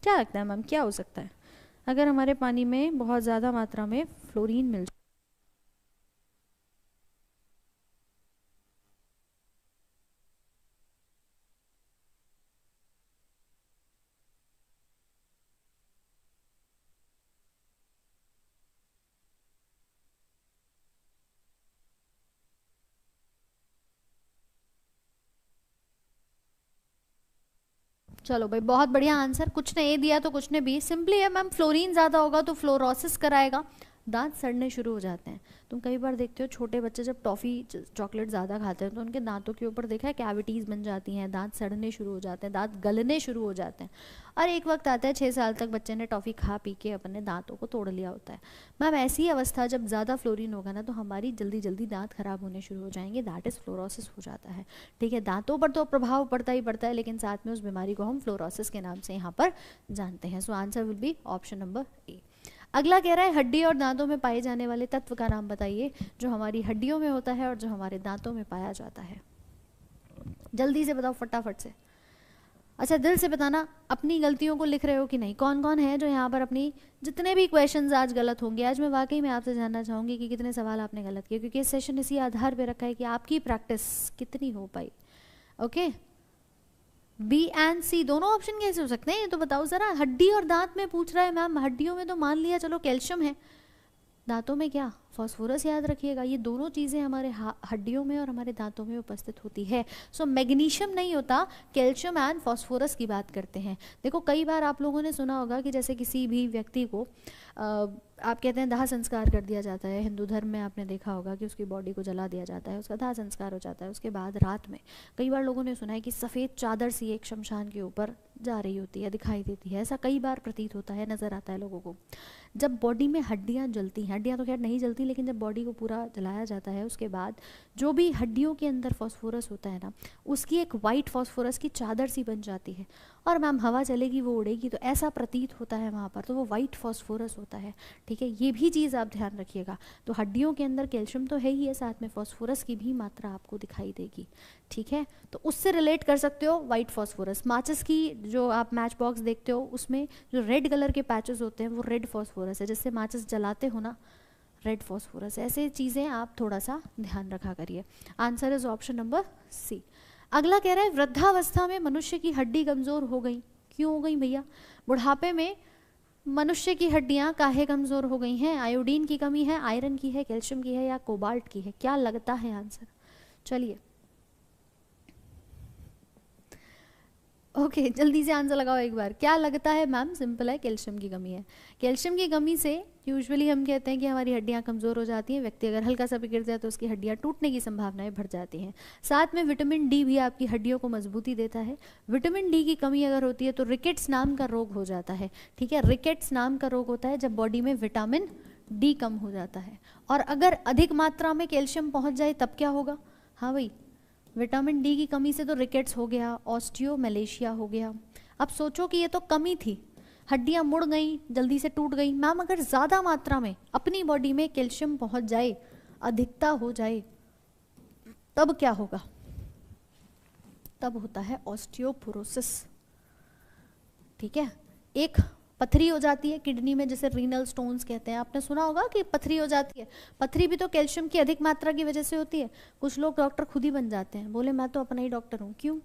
क्या लगता है मैम, क्या हो सकता है अगर हमारे पानी में बहुत ज़्यादा मात्रा में फ्लोरीन मिल जाए? चलो भाई, बहुत बढ़िया आंसर। कुछ ने ए दिया तो कुछ ने बी। सिंपली है मैम, फ्लोरीन ज़्यादा होगा तो फ्लोरोसिस कराएगा, दांत सड़ने शुरू हो जाते हैं। तुम कई बार देखते हो छोटे बच्चे जब टॉफ़ी चॉकलेट ज़्यादा खाते हैं तो उनके दांतों के ऊपर देखा है कैविटीज़ बन जाती हैं, दांत सड़ने शुरू हो जाते हैं, दांत गलने शुरू हो जाते हैं। और एक वक्त आता है 6 साल तक बच्चे ने टॉफ़ी खा पी के अपने दांतों को तोड़ लिया होता है। मैम ऐसी अवस्था जब ज़्यादा फ्लोरीन होगा ना तो हमारी जल्दी जल्दी दांत खराब होने शुरू हो जाएंगे, दैट इज़ फ्लोरोसिस हो जाता है। ठीक है, दांतों पर तो प्रभाव पड़ता ही पड़ता है, लेकिन साथ में उस बीमारी को हम फ्लोरोसिस के नाम से यहाँ पर जानते हैं। So answer will be option number ए। अगला कह रहा है हड्डी और दांतों में पाए जाने वाले तत्व का नाम बताइए जो हमारी हड्डियों में होता है और जो हमारे दांतों में पाया जाता है। जल्दी से बताओ फटाफट से। अच्छा दिल से बताना अपनी गलतियों को लिख रहे हो कि नहीं। कौन कौन है जो यहाँ पर अपनी जितने भी क्वेश्चंस आज गलत होंगे, आज मैं वाकई में आपसे जानना चाहूँगी कि कितने सवाल आपने गलत किए, क्योंकि सेशन इसी आधार पर रखा है कि आपकी प्रैक्टिस कितनी हो पाई। ओके, बी एंड सी दोनों ऑप्शन कैसे हो सकते हैं ये तो बताओ जरा। हड्डी और दांत में पूछ रहा है मैम, हड्डियों में तो मान लिया चलो कैल्शियम है, दांतों में क्या, फॉस्फोरस। याद रखिएगा ये दोनों चीज़ें हमारे हड्डियों में और हमारे दांतों में उपस्थित होती है। सो मैग्नीशियम नहीं होता, कैल्शियम एंड फॉस्फोरस की बात करते हैं। देखो कई बार आप लोगों ने सुना होगा कि जैसे किसी भी व्यक्ति को आप कहते हैं दाह संस्कार कर दिया जाता है। हिंदू धर्म में आपने देखा होगा कि उसकी बॉडी को जला दिया जाता है, उसका दाह संस्कार हो जाता है। उसके बाद रात में कई बार लोगों ने सुना है कि सफ़ेद चादर सी एक शमशान के ऊपर जा रही होती है, दिखाई देती है। ऐसा कई बार प्रतीत होता है, नज़र आता है लोगों को। जब बॉडी में हड्डियाँ जलती हैं, हड्डियाँ तो खैर नहीं जलती, लेकिन जब बॉडी को पूरा जलाया जाता है उसके बाद जो भी हड्डियों के अंदर फॉस्फोरस होता है ना, उसकी एक वाइट फॉस्फोरस की चादर सी बन जाती है। और मैम हवा चलेगी वो उड़ेगी तो ऐसा प्रतीत होता है वहाँ पर, तो वो वाइट फॉस्फोरस होता है। ठीक है, ये भी चीज़ आप ध्यान रखिएगा। तो हड्डियों के अंदर कैल्शियम तो है ही है, साथ में फॉस्फोरस की भी मात्रा आपको दिखाई देगी। ठीक है, तो उससे रिलेट कर सकते हो वाइट फॉस्फोरस। माचिस की जो आप मैच बॉक्स देखते हो उसमें जो रेड कलर के पैचेस होते हैं वो रेड फॉस्फोरस है, जिससे माचिस जलाते हो ना, रेड फॉस्फोरस। ऐसे चीज़ें आप थोड़ा सा ध्यान रखा करिए। Answer is option number C. अगला कह रहा है वृद्धावस्था में मनुष्य की हड्डी कमज़ोर हो गई। क्यों हो गई भैया? बुढ़ापे में मनुष्य की हड्डियां काहे कमज़ोर हो गई हैं? आयोडीन की कमी है, आयरन की है, कैल्शियम की है या कोबाल्ट की है? क्या लगता है आंसर? चलिए ओके जल्दी से आंसर लगाओ एक बार। क्या लगता है मैम? सिंपल है, कैल्शियम की कमी है। कैल्शियम की कमी से यूजुअली हम कहते हैं कि हमारी हड्डियां कमज़ोर हो जाती हैं। व्यक्ति अगर हल्का सा भी गिर जाए तो उसकी हड्डियां टूटने की संभावनाएं बढ़ जाती हैं। साथ में विटामिन डी भी आपकी हड्डियों को मजबूती देता है। विटामिन डी की कमी अगर होती है तो रिकेट्स नाम का रोग हो जाता है। ठीक है, रिकेट्स नाम का रोग होता है जब बॉडी में विटामिन डी कम हो जाता है। और अगर अधिक मात्रा में कैल्शियम पहुँच जाए तब क्या होगा? हाँ भाई, विटामिन डी की कमी से तो रिकेट्स हो गया, ऑस्टियोमैलेशिया हो गया। अब सोचो कि ये तो कमी थी, हड्डियां मुड़ गई, जल्दी से टूट गई। मैम अगर ज़्यादा मात्रा में अपनी बॉडी में कैल्शियम पहुंच जाए, अधिकता हो जाए, तब क्या होगा? तब होता है ऑस्टियोपोरोसिस। ठीक है, एक पथरी हो जाती है किडनी में, जैसे रीनल स्टोन्स कहते हैं। आपने सुना होगा कि पथरी हो जाती है। पथरी भी तो कैल्शियम की अधिक मात्रा की वजह से होती है। कुछ लोग डॉक्टर खुद ही बन जाते हैं, बोले मैं तो अपना ही डॉक्टर हूँ। क्यों?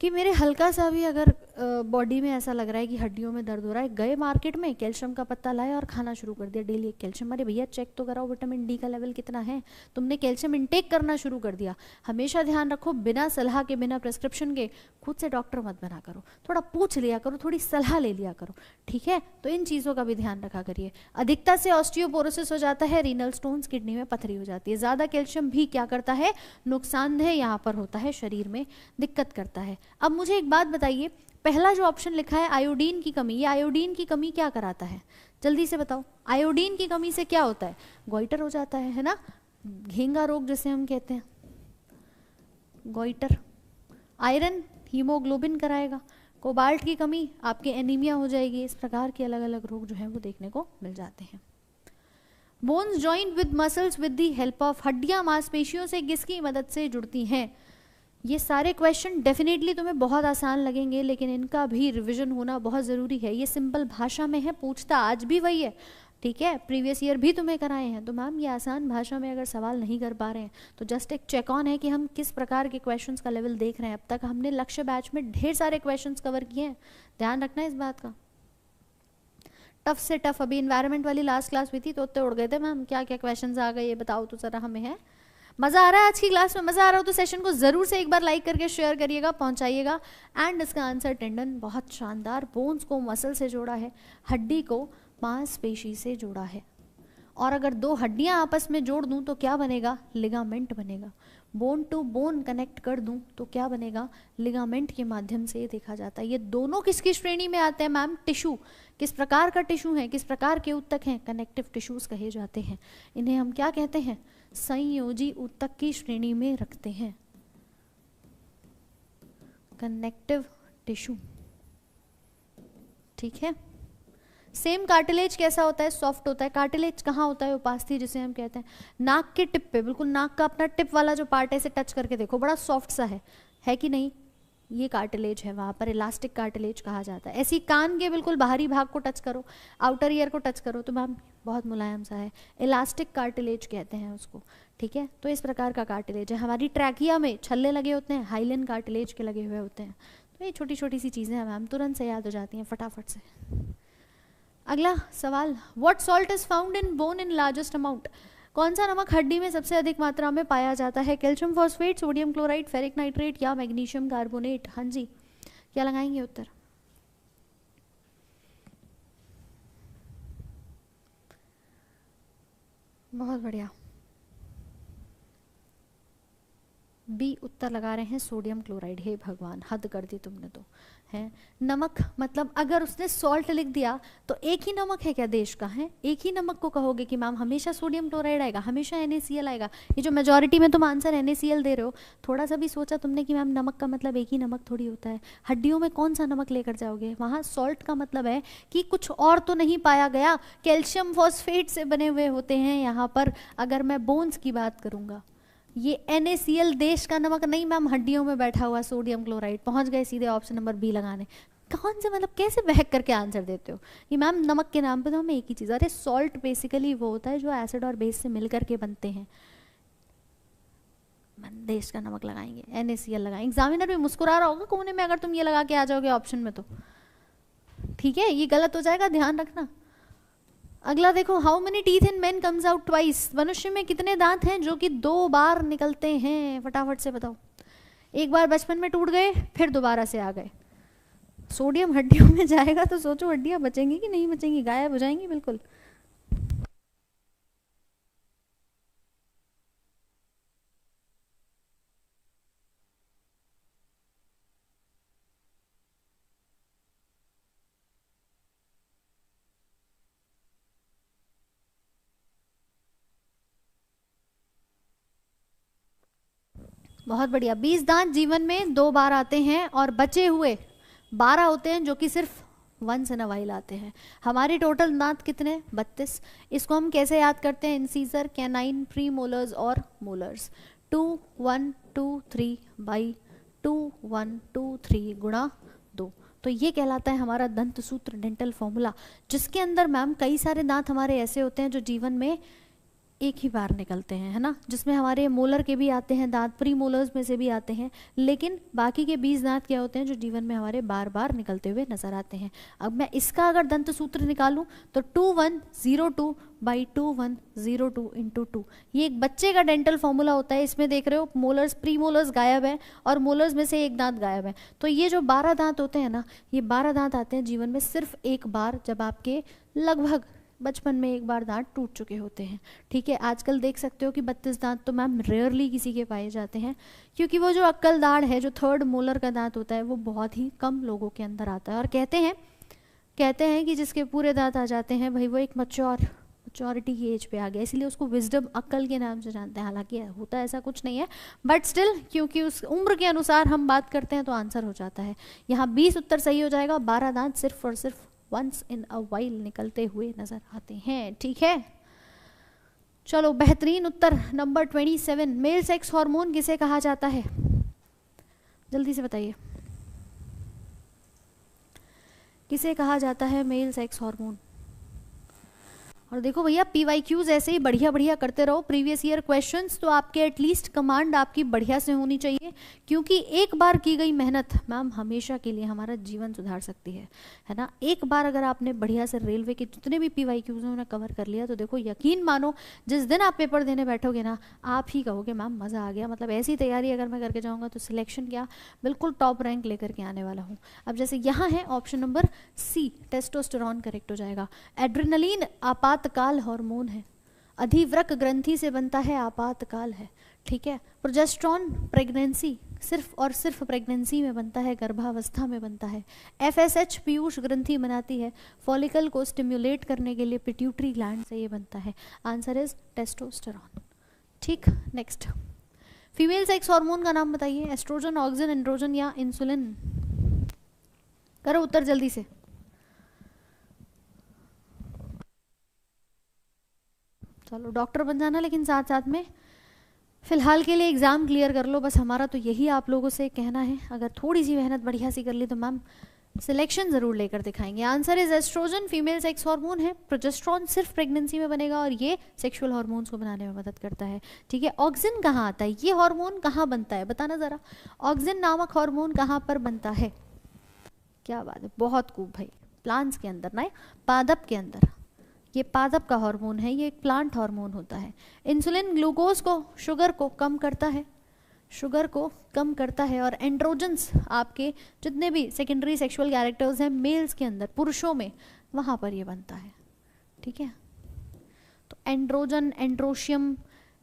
कि मेरे हल्का सा भी अगर बॉडी में ऐसा लग रहा है कि हड्डियों में दर्द हो रहा है, गए मार्केट में कैल्शियम का पत्ता लाया और खाना शुरू कर दिया डेली एक कैल्शियम। अरे भैया चेक तो कराओ विटामिन डी का लेवल कितना है। तुमने कैल्शियम इंटेक करना शुरू कर दिया। हमेशा ध्यान रखो, बिना सलाह के, बिना प्रिस्क्रिप्शन के खुद से डॉक्टर मत बना करो। थोड़ा पूछ लिया करो, थोड़ी सलाह ले लिया करो। ठीक है, तो इन चीज़ों का भी ध्यान रखा करिए। अधिकता से ऑस्टियोपोरोसिस हो जाता है, रीनल स्टोन्स, किडनी में पथरी हो जाती है। ज़्यादा कैल्शियम भी क्या करता है? नुकसानदेह यहाँ पर होता है, शरीर में दिक्कत करता है। अब मुझे एक बात बताइए, पहला जो ऑप्शन लिखा है आयोडीन की कमी, ये आयोडीन की कमी क्या कराता है? जल्दी से बताओ। आयोडीन की कमी से क्या होता है? गोइटर हो जाता है ना, घेंगा रोग जिसे हम कहते हैं, गोइटर। आयरन हीमोग्लोबिन कराएगा। कोबाल्ट की कमी आपके एनीमिया हो जाएगी। इस प्रकार के अलग अलग रोग जो है वो देखने को मिल जाते हैं। Bones joint with muscles with the help of, हड्डियां मांसपेशियों से किसकी मदद से जुड़ती हैं? ये सारे क्वेश्चन डेफिनेटली तुम्हें बहुत आसान लगेंगे, लेकिन इनका भी रिवीजन होना बहुत ज़रूरी है। ये सिंपल भाषा में है, पूछता आज भी वही है। ठीक है, प्रीवियस ईयर भी तुम्हें कराए हैं। तो मैम ये आसान भाषा में अगर सवाल नहीं कर पा रहे हैं तो जस्ट एक चेक ऑन है कि हम किस प्रकार के क्वेश्चंस का लेवल देख रहे हैं। अब तक हमने लक्ष्य बैच में ढेर सारे क्वेश्चंस कवर किए हैं, ध्यान रखना इस बात का। टफ से टफ, अभी इन्वायरमेंट वाली लास्ट क्लास हुई थी तो उतने उड़ गए थे मैम, क्या क्या क्वेश्चंस आ गए ये बताओ तो ज़रा हमें। है मज़ा आ रहा है आज की क्लास में? मज़ा आ रहा हो तो सेशन को ज़रूर से एक बार लाइक करके शेयर करिएगा, पहुंचाइएगा। एंड इसका आंसर टेंडन, बहुत शानदार। बोन्स को मसल से जोड़ा है, हड्डी को मांसपेशी से जोड़ा है। और अगर दो हड्डियां आपस में जोड़ दूं तो क्या बनेगा? लिगामेंट बनेगा। बोन टू बोन कनेक्ट कर दूं तो क्या बनेगा? लिगामेंट के माध्यम से देखा जाता है। ये दोनों किसकी श्रेणी में आते हैं मैम? टिश्यू। किस प्रकार का टिश्यू है, किस प्रकार के ऊतक हैं? कनेक्टिव टिश्यूज कहे जाते हैं। इन्हें हम क्या कहते हैं? संयोजी ऊतक की श्रेणी में रखते हैं, कनेक्टिव टिश्यू। ठीक है। सेम कार्टिलेज कैसा होता है? सॉफ्ट होता है। कार्टिलेज कहाँ होता है? उपास्थि जिसे हम कहते हैं। नाक के टिप पे, बिल्कुल नाक का अपना टिप वाला जो पार्ट है इसे टच करके देखो, बड़ा सॉफ्ट सा है कि नहीं? ये कार्टिलेज है, वहाँ पर इलास्टिक कार्टिलेज कहा जाता है। ऐसी कान के बिल्कुल बाहरी भाग को टच करो, आउटर ईयर को टच करो तो मैम बहुत मुलायम सा है, इलास्टिक कार्टिलेज कहते हैं उसको। ठीक है, तो इस प्रकार का कार्टिलेज है। हमारी ट्रैकिया में छल्ले लगे होते हैं, हाइलिन कार्टिलेज के लगे हुए होते हैं। तो ये छोटी छोटी सी चीज़ें हैं मैम, तुरंत से याद हो जाती हैं फटाफट से। अगला सवाल, what salt is found in bone in largest amount? कौन सा नमक हड्डी में सबसे अधिक मात्रा में पाया जाता है? Calcium phosphate, sodium chloride, ferric nitrate या मैग्नीशियम कार्बोनेट? हाँ जी, क्या लगाएंगे उत्तर? बहुत बढ़िया, बी उत्तर लगा रहे हैं, सोडियम क्लोराइड। हे भगवान, हद कर दी तुमने तो। है नमक, मतलब अगर उसने सॉल्ट लिख दिया तो एक ही नमक है क्या देश का? है एक ही नमक को कहोगे कि मैम हमेशा सोडियम क्लोराइड आएगा, हमेशा NaCl आएगा? ये जो मेजॉरिटी में तुम आंसर NaCl दे रहे हो, थोड़ा सा भी सोचा तुमने कि मैम नमक का मतलब एक ही नमक थोड़ी होता है? हड्डियों में कौन सा नमक लेकर जाओगे? वहाँ सॉल्ट का मतलब है कि कुछ और तो नहीं पाया गया, कैल्शियम फॉस्फेट से बने हुए होते हैं यहाँ पर। अगर मैं बोन्स की बात करूँगा, ये NaCl देश का नमक नहीं मैम, हड्डियों में बैठा हुआ सोडियम क्लोराइड। पहुंच गए सीधे ऑप्शन नंबर बी लगाने। कौन से, मतलब कैसे बहक करके आंसर देते हो? ये मैम नमक के नाम पे तो हमें एक ही चीज़, अरे सॉल्ट बेसिकली वो होता है जो एसिड और बेस से मिल करके बनते हैं। देश का नमक लगाएंगे, NaCl लगाएंगे। एग्जामिनर भी मुस्कुरा रहा होगा कोने में अगर तुम ये लगा के आ जाओगे ऑप्शन में तो। ठीक है, ये गलत हो जाएगा, ध्यान रखना। अगला देखो, how many teeth in man comes out twice? मनुष्य में कितने दांत हैं जो कि 2 बार निकलते हैं? फटाफट से बताओ। एक बार बचपन में टूट गए, फिर दोबारा से आ गए। सोडियम हड्डियों में जाएगा तो सोचो हड्डियां बचेंगी कि नहीं बचेंगी? गायब हो जाएंगी बिल्कुल। बहुत बढ़िया, 20 दांत जीवन में 2 बार आते हैं और बचे हुए 12 होते हैं जो कि सिर्फ वंस इन अ वाइल आते हैं। हमारे टोटल दांत कितने? 32। इसको हम कैसे याद करते हैं? इंसीजर, कैनाइन, प्री मोलर्स और मोलर्स। 2 1 2 3 बाई 2 1 2 3 गुणा 2, तो ये कहलाता है हमारा दंत सूत्र, डेंटल फॉर्मूला, जिसके अंदर मैम कई सारे दांत हमारे ऐसे होते हैं जो जीवन में एक ही बार निकलते हैं, है ना, जिसमें हमारे मोलर के भी आते हैं दांत, प्री मोलर्स में से भी आते हैं, लेकिन बाकी के 20 दांत क्या होते हैं जो जीवन में हमारे बार बार निकलते हुए नजर आते हैं। अब मैं इसका अगर दंत सूत्र निकालूं तो 2102 बाई 2102 इंटू 2, ये एक बच्चे का डेंटल फॉर्मूला होता है। इसमें देख रहे हो मोलर्स, प्री मोलर्स गायब है और मोलर्स में से एक दांत गायब है। तो ये जो 12 दांत होते हैं ना, ये 12 दांत आते हैं जीवन में सिर्फ एक बार, जब आपके लगभग बचपन में एक बार दांत टूट चुके होते हैं। ठीक है, आजकल देख सकते हो कि 32 दांत तो मैम रेयरली किसी के पाए जाते हैं, क्योंकि वो जो अक्कल दाढ़ है, जो 3rd मोलर का दांत होता है, वो बहुत ही कम लोगों के अंदर आता है। और कहते हैं कि जिसके पूरे दांत आ जाते हैं भाई वो एक मैच्योरिटी की एज पे आ गया, इसलिए उसको विजडम अक्ल के नाम से जानते हैं। हालांकि होता ऐसा कुछ नहीं है, बट स्टिल क्योंकि उस उम्र के अनुसार हम बात करते हैं तो आंसर हो जाता है। यहाँ 20 उत्तर सही हो जाएगा। 12 दांत सिर्फ और सिर्फ वंस इन अ वाइल निकलते हुए नजर आते हैं। ठीक है, चलो बेहतरीन उत्तर नंबर 27। मेल सेक्स हार्मोन किसे कहा जाता है? जल्दी से बताइए, किसे कहा जाता है मेल सेक्स हार्मोन? और देखो भैया, PYQs ऐसे ही बढ़िया बढ़िया करते रहो, प्रीवियस ईयर क्वेश्चंस तो आपके एटलीस्ट कमांड आपकी बढ़िया से होनी चाहिए, क्योंकि एक बार की गई मेहनत मैम हमेशा के लिए हमारा जीवन सुधार सकती है ना। एक बार अगर आपने बढ़िया से रेलवे के जितने भी PYQs हैं उन्हें कवर कर लिया तो देखो यकीन मानो जिस दिन आप पेपर देने बैठोगे ना, आप ही कहोगे मैम मज़ा आ गया। मतलब ऐसी तैयारी अगर मैं करके जाऊँगा तो सिलेक्शन क्या, बिल्कुल टॉप रैंक लेकर के आने वाला हूँ। अब जैसे यहाँ है option number C, testosterone correct हो जाएगा। एड्रेनलिन आपातकाल हार्मोन है, अधिवृक्क ग्रंथि से बनता है, आपातकाल है, ठीक है। प्रोजेस्ट्रॉन प्रेगनेंसी, सिर्फ और सिर्फ प्रेगनेंसी में बनता है, गर्भावस्था में बनता है। FSH पीयूष ग्रंथि बनाती है, फॉलिकल को स्टिम्युलेट करने के लिए पिट्यूटरी ग्लैंड से ये बनता है। आंसर इज टेस्टोस्टेरॉन, ठीक। नेक्स्ट, फीमेल सेक्स हार्मोन का नाम बताइए। एस्ट्रोजन, ऑक्सिन, एंड्रोजन या इंसुलिन? करो उत्तर जल्दी से। चलो डॉक्टर बन जाना, लेकिन साथ साथ में फिलहाल के लिए एग्जाम क्लियर कर लो, बस हमारा तो यही आप लोगों से कहना है। अगर थोड़ी सी मेहनत बढ़िया सी कर ली तो मैम सिलेक्शन जरूर लेकर दिखाएंगे। Answer is estrogen, female sex hormone है। प्रोजेस्ट्रॉन सिर्फ प्रेगनेंसी में बनेगा और ये सेक्सुअल हार्मोन्स को बनाने में मदद करता है, ठीक है। ऑक्सिन कहाँ आता है, ये हार्मोन कहाँ बनता है, बताना जरा। ऑक्सिन नामक हार्मोन कहाँ पर बनता है? क्या बात है, बहुत खूब भाई। प्लांट्स के अंदर ना, पादप के अंदर। ये पादप का हार्मोन है, ये एक प्लांट हार्मोन होता है। इंसुलिन ग्लूकोज को, शुगर को कम करता है, शुगर को कम करता है। और एंड्रोजन्स आपके जितने भी सेकेंडरी सेक्सुअल कैरेक्टर्स हैं मेल्स के अंदर, पुरुषों में, वहाँ पर ये बनता है, ठीक है। तो एंड्रोजन, एंड्रोशियम,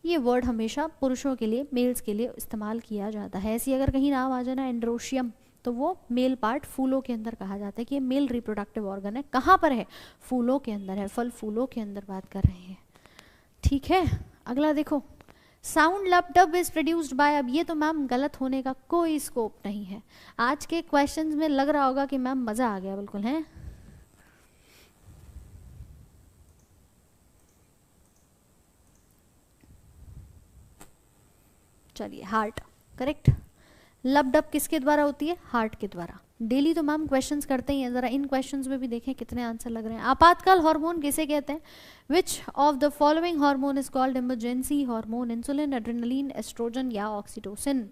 ये वर्ड हमेशा पुरुषों के लिए, मेल्स के लिए इस्तेमाल किया जाता है। ऐसी अगर कहीं नाम आ जाए ना एंड्रोशियम, तो वो मेल पार्ट फूलों के अंदर कहा जाता है कि ये मेल रिप्रोडक्टिव ऑर्गन है। कहाँ पर है? फूलों के अंदर है, फल फूलों के अंदर बात कर रहे हैं, ठीक है। अगला देखो, sound laptop is produced by. अब ये तो मैम गलत होने का कोई स्कोप नहीं है। आज के क्वेश्चंस में लग रहा होगा कि मैम मजा आ गया, बिल्कुल है। चलिए, हार्ट करेक्ट। लपडप किसके द्वारा होती है? हार्ट के द्वारा। डेली तो मैम क्वेश्चंस करते ही हैं, जरा इन क्वेश्चंस में भी देखें कितने आंसर लग रहे हैं। आपातकाल हार्मोन किसे कहते हैं? Which of the following hormone is called emergency hormone? Insulin, adrenaline, estrogen या ऑक्सीटोसिन?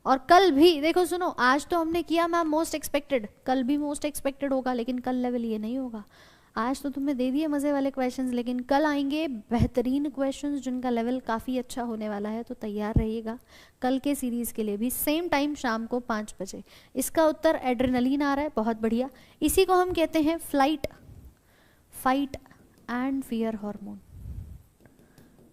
और कल भी देखो, सुनो, आज तो हमने किया मैम मोस्ट एक्सपेक्टेड, कल भी मोस्ट एक्सपेक्टेड होगा, लेकिन कल लेवल ये नहीं होगा। आज तो तुमने दे दिए मज़े वाले क्वेश्चंस, लेकिन कल आएंगे बेहतरीन क्वेश्चंस जिनका लेवल काफ़ी अच्छा होने वाला है, तो तैयार रहिएगा कल के सीरीज़ के लिए भी। सेम टाइम शाम को 5 बजे। इसका उत्तर एड्रेनलिन आ रहा है, बहुत बढ़िया। इसी को हम कहते हैं flight, fight and fear hormone.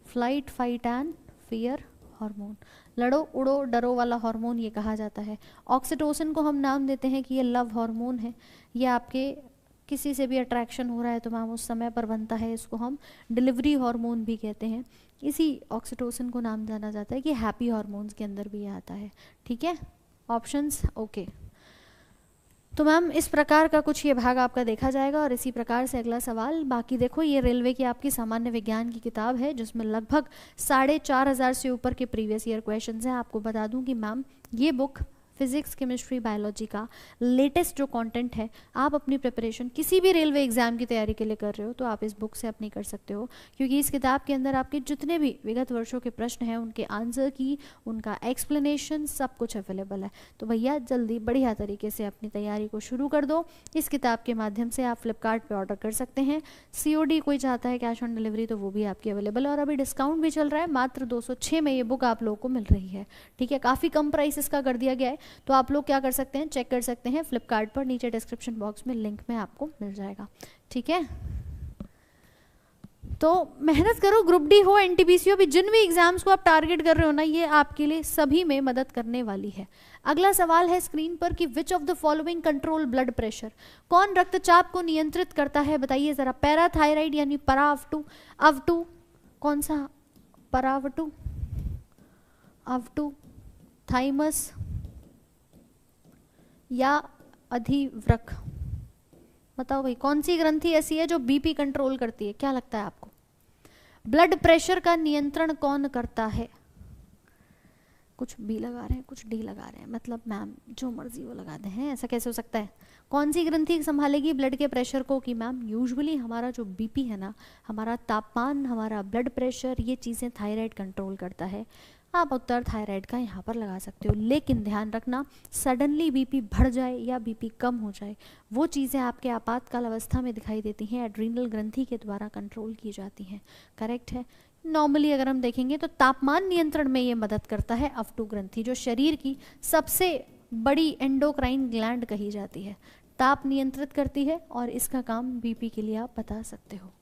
Flight, fight and fear hormone, लड़ो उड़ो डरो वाला हार्मोन ये कहा जाता है। ऑक्सीटोसिन को हम नाम देते हैं कि ये लव हार्मोन है। ये आपके किसी से भी अट्रैक्शन हो रहा है तो मैम उस समय पर बनता है, इसको हम डिलीवरी हार्मोन भी कहते हैं। इसी ऑक्सीटोसिन को नाम जाना जाता है कि हैप्पी हार्मोन्स के अंदर भी आता है, ठीक है। Options okay. तो मैम इस प्रकार का कुछ ये भाग आपका देखा जाएगा और इसी प्रकार से अगला सवाल। बाकी देखो, ये रेलवे की आपकी सामान्य विज्ञान की किताब है जिसमें लगभग 4500 से ऊपर के प्रीवियस ईयर क्वेश्चंस हैं। आपको बता दूं कि मैम ये बुक फिजिक्स, केमिस्ट्री, बायोलॉजी का लेटेस्ट जो कंटेंट है, आप अपनी प्रिपरेशन किसी भी रेलवे एग्जाम की तैयारी के लिए कर रहे हो तो आप इस बुक से अपनी कर सकते हो, क्योंकि इस किताब के अंदर आपके जितने भी विगत वर्षों के प्रश्न हैं उनके आंसर की, उनका एक्सप्लेनेशन सब कुछ अवेलेबल है। तो भैया जल्दी बढ़िया तरीके से अपनी तैयारी को शुरू कर दो। इस किताब के माध्यम से आप फ्लिपकार्ट पर ऑर्डर कर सकते हैं। COD कोई चाहता है कैश ऑन डिलीवरी तो वो भी आपकी अवेलेबल है, और अभी डिस्काउंट भी चल रहा है, मात्र 206 में ये बुक आप लोगों को मिल रही है, ठीक है। काफ़ी कम प्राइस इसका कर दिया गया है, तो आप लोग क्या कर सकते हैं, चेक कर सकते हैं फ्लिपकार्ट पर, नीचे डिस्क्रिप्शन बॉक्स में लिंक में आपको मिल जाएगा, ठीक है। तो मेहनत करो, ग्रुप डी हो, NTPC हो, भी जिन भी एग्जाम्स को आप टारगेट कर रहे हो ना, ये आपके लिए सभी में मदद करने वाली है। अगला सवाल है स्क्रीन पर कि विच of the following control blood pressure? कौन रक्तचाप को नियंत्रित करता है, बताइए जरा। पैराथायराइड यानी परावटु, अवटु, कौन सा? परावटु, अवटु, थाइमस या अधिवृक्क? बताओ भाई, कौन सी ग्रंथि ऐसी है जो BP कंट्रोल करती है? क्या लगता है आपको? ब्लड प्रेशर का नियंत्रण कौन करता है? कुछ B लगा रहे हैं, कुछ D लगा रहे हैं, मतलब मैम जो मर्जी वो लगा दें, ऐसा कैसे हो सकता है? कौन सी ग्रंथि संभालेगी ब्लड के प्रेशर को? कि मैम यूजुअली हमारा जो BP है ना, हमारा तापमान, हमारा ब्लड प्रेशर, ये चीज़ें थायराइड कंट्रोल करता है। आप उत्तर थायराइड का यहाँ पर लगा सकते हो, लेकिन ध्यान रखना सडनली BP बढ़ जाए या BP कम हो जाए, वो चीज़ें आपके आपातकाल अवस्था में दिखाई देती हैं, एड्रीनल ग्रंथि के द्वारा कंट्रोल की जाती हैं, करेक्ट है। नॉर्मली अगर हम देखेंगे तो तापमान नियंत्रण में ये मदद करता है अवटु ग्रंथि, जो शरीर की सबसे बड़ी एंडोक्राइन ग्लैंड कही जाती है, ताप नियंत्रित करती है और इसका काम BP के लिए आप बता सकते हो।